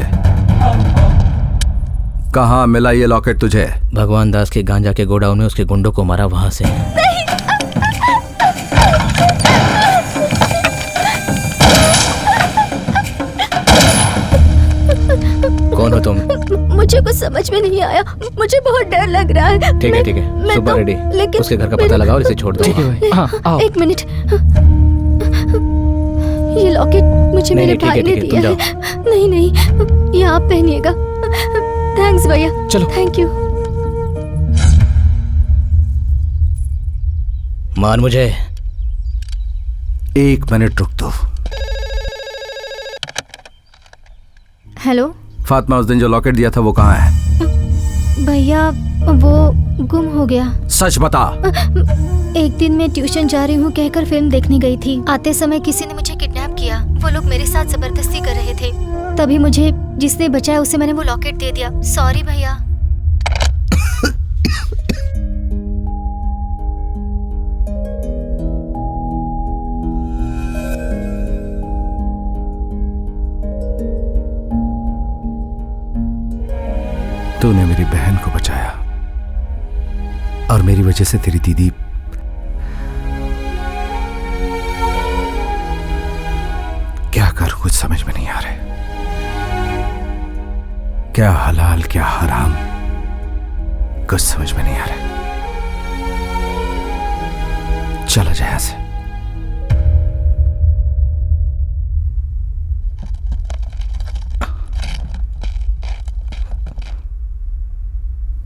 कहाँ मिला ये लॉकेट तुझे? भगवान दास के गांजा के गोडाउन में उसके गुंडों को मारा, वहां से। कौन हो तुम? मुझे कुछ समझ में नहीं आया। मुझे बहुत डर लग रहा है। ठीक है, ठीक है। सुबह रेडी। लेकिन उसके घर का पता लगाओ और इसे छोड़ दो। ठीक है भाई। हाँ, आओ। एक मिनट। ये लॉकेट मुझे मेरे भाई ने दिया है। नहीं नहीं, ये आप पहनिएगा। थैंक्स भैया। चलो। Thank you. मान मुझे, 1 मिनट रुक दो। हेलो फातिमा, उस दिन जो लॉकेट दिया था वो कहाँ है? भैया वो गुम हो गया। सच बता। एक दिन मैं ट्यूशन जा रही हूँ कहकर फिल्म देखने गई थी। आते समय किसी ने मुझे किडनैप किया। वो लोग मेरे साथ जबरदस्ती कर रहे थे। तभी मुझे जिसने बचाया उसे मैंने वो लॉकेट दे दिया। सॉरी भैया। तूने मेरी बहन को बचाया और मेरी वजह से तेरी दीदी क्या करूं कुछ समझ में नहीं आ रहा। क्या हलाल क्या हराम कुछ समझ में नहीं आ रहा। चला जाए यहां से।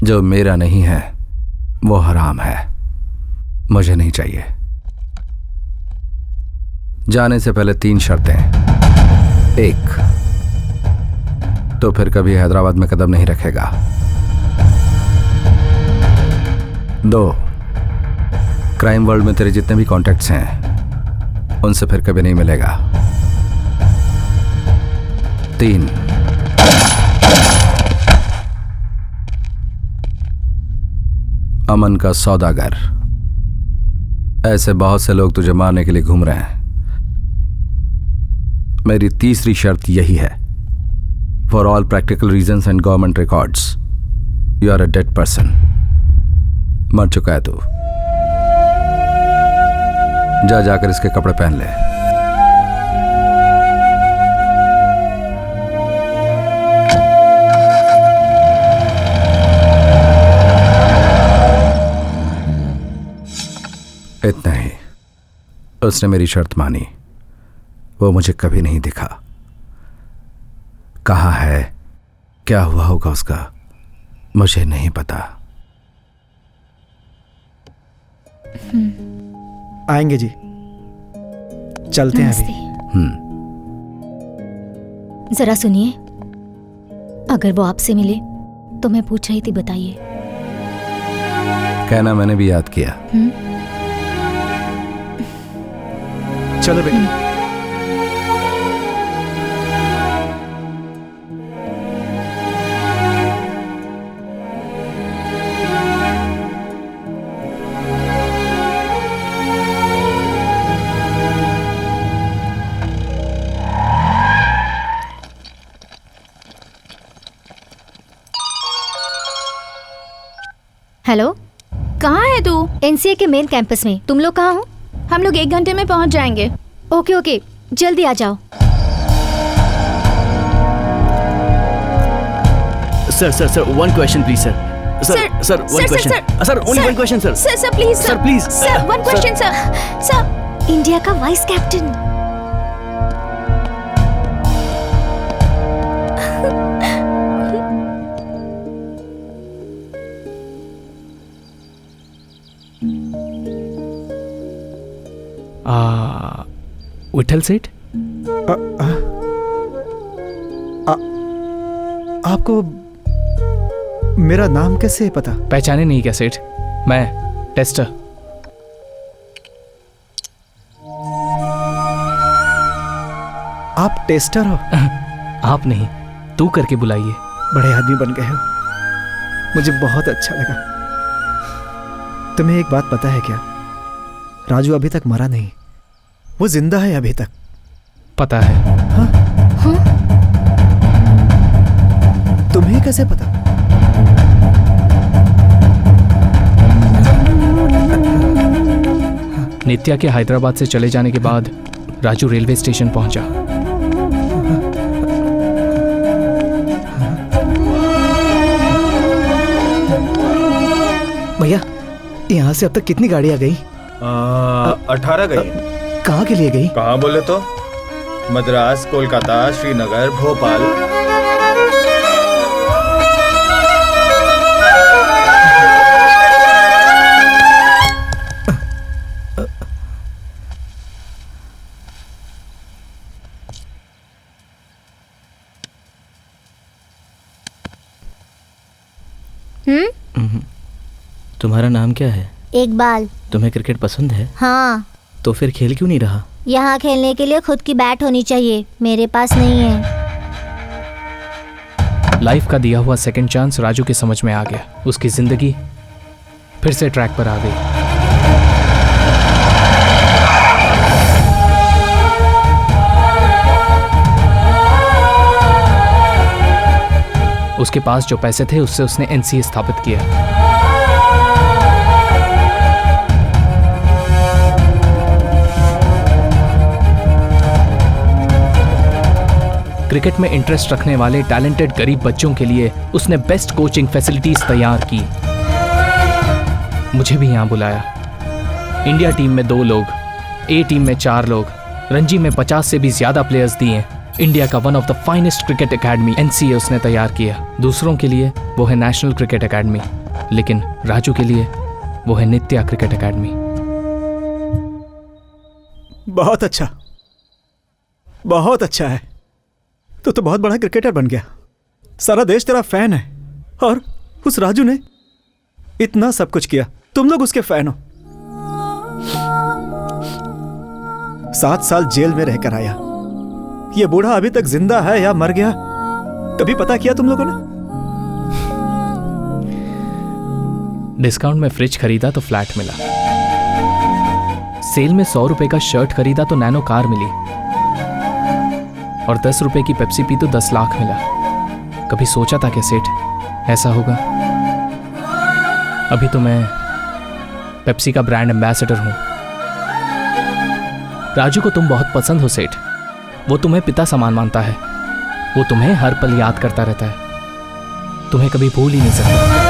जो मेरा नहीं है वो हराम है, मुझे नहीं चाहिए। जाने से पहले 3 शर्तें। 1, तो फिर कभी हैदराबाद में कदम नहीं रखेगा। 2, क्राइम वर्ल्ड में तेरे जितने भी कॉन्टैक्ट्स हैं उनसे फिर कभी नहीं मिलेगा। 3, अमन का सौदागर। ऐसे बहुत से लोग तुझे मारने के लिए घूम रहे हैं। मेरी तीसरी शर्त यही है, for all practical reasons and government records, you are a dead person. मर चुका है तू। जा जाकर इसके कपड़े पहन ले। इतना ही। उसने मेरी शर्त मानी। वो मुझे कभी नहीं दिखा। कहाँ है, क्या हुआ होगा उसका, मुझे नहीं पता। आएंगे जी, चलते हैं अभी। जरा सुनिए, अगर वो आपसे मिले तो मैं पूछ रही थी, बताइए। कहना मैंने भी याद किया। चलो बेटा। हेलो, कहाँ है तू? एनसीए के मेन कैंपस में। तुम लोग कहाँ हो? हम लोग 1 घंटे में पहुंच जाएंगे। ओके ओके, जल्दी आ जाओ। Sir 1 question please sir. Sir 1 question sir. Only 1 question sir. Sir please sir please sir 1 question sir. India का वाइस कैप्टन। विठल सेठ, आपको मेरा नाम कैसे पता? पहचाने नहीं क्या सेठ? मैं टेस्टर। आप टेस्टर हो? आप नहीं, तू करके बुलाइए। बड़े आदमी बन गए हो, मुझे बहुत अच्छा लगा। तुम्हें एक बात पता है क्या? राजू अभी तक मरा नहीं, वो जिंदा है अभी तक। पता है। हाँ? हाँ? तुम्हें कैसे पता? नित्या के हैदराबाद से चले जाने के बाद राजू रेलवे स्टेशन पहुंचा। भैया, यहाँ से अब तक कितनी गाड़ियां गई? 18 गई। कहाँ के लिए गई? कहाँ बोले तो? मद्रास, कोलकाता, श्रीनगर, भोपाल। तुम्हारा नाम क्या है? इकबाल। तुम्हें क्रिकेट पसंद है? हाँ। तो फिर खेल क्यों नहीं रहा? यहाँ खेलने के लिए खुद की बैट होनी चाहिए, मेरे पास नहीं है। लाइफ का दिया हुआ सेकंड चांस राजू के समझ में आ गया। उसकी जिंदगी फिर से ट्रैक पर आ गई। उसके पास जो पैसे थे उससे उसने एनसीए स्थापित किया। क्रिकेट में इंटरेस्ट रखने वाले टैलेंटेड गरीब बच्चों के लिए उसने बेस्ट कोचिंग फैसिलिटीज तैयार की। मुझे भी यहां बुलाया। इंडिया टीम में 2 लोग, ए टीम में 4 लोग, रणजी में 50 से भी ज्यादा प्लेयर्स दिए। इंडिया का one of the finest cricket academy NCA उसने तैयार किया। दूसरों के लिए वो है नेशनल क्रिकेट एकेडमी, लेकिन राजू के लिए वो है नित्या क्रिकेट एकेडमी। बहुत अच्छा, बहुत अच्छा है। तो बहुत बड़ा क्रिकेटर बन गया। सारा देश तेरा फैन है और उस राजू ने इतना सब कुछ किया, तुम लोग उसके फैन हो। 7 साल जेल में रहकर आया। ये बूढ़ा अभी तक जिंदा है या मर गया, कभी पता किया तुम लोगों ने? डिस्काउंट में फ्रिज खरीदा तो फ्लैट मिला। सेल में 100 रुपए का शर्ट खरीदा तो नैनो कार मिली। और 10 रुपए की पेप्सी पी तो 10 लाख मिला। कभी सोचा था क्या सेठ ऐसा होगा? अभी तो मैं पेप्सी का ब्रांड एम्बेसडर हूं। राजू को तुम बहुत पसंद हो सेठ। वो तुम्हें पिता समान मानता है। वो तुम्हें हर पल याद करता रहता है। तुम्हें कभी भूल ही नहीं सकता।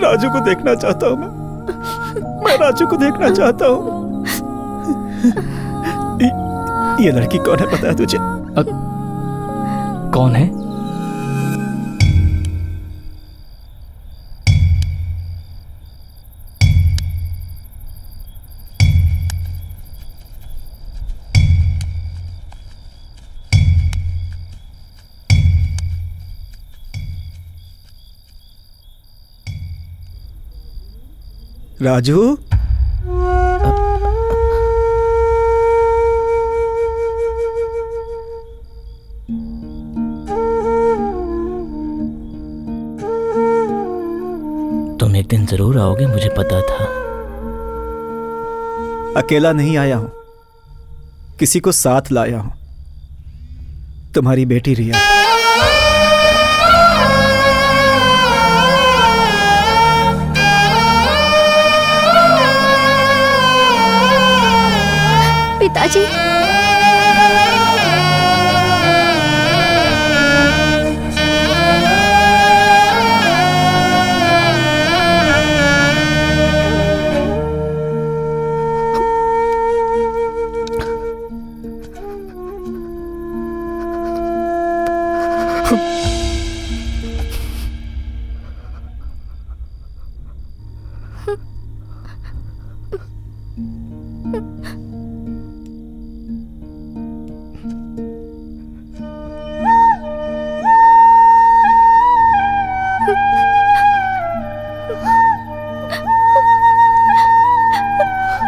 राजू को देखना चाहता हूं मैं राजू को देखना चाहता हूं। ये लड़की कौन है पता है तुझे? कौन है? राजू, तुम एक दिन जरूर आओगे, मुझे पता था। अकेला नहीं आया हूं, किसी को साथ लाया हूं। तुम्हारी बेटी रिया। पिताजी,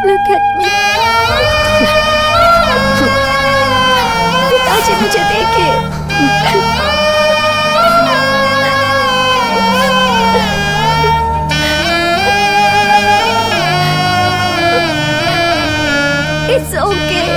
look at me. पिताजी मुझे देखिए। It's okay.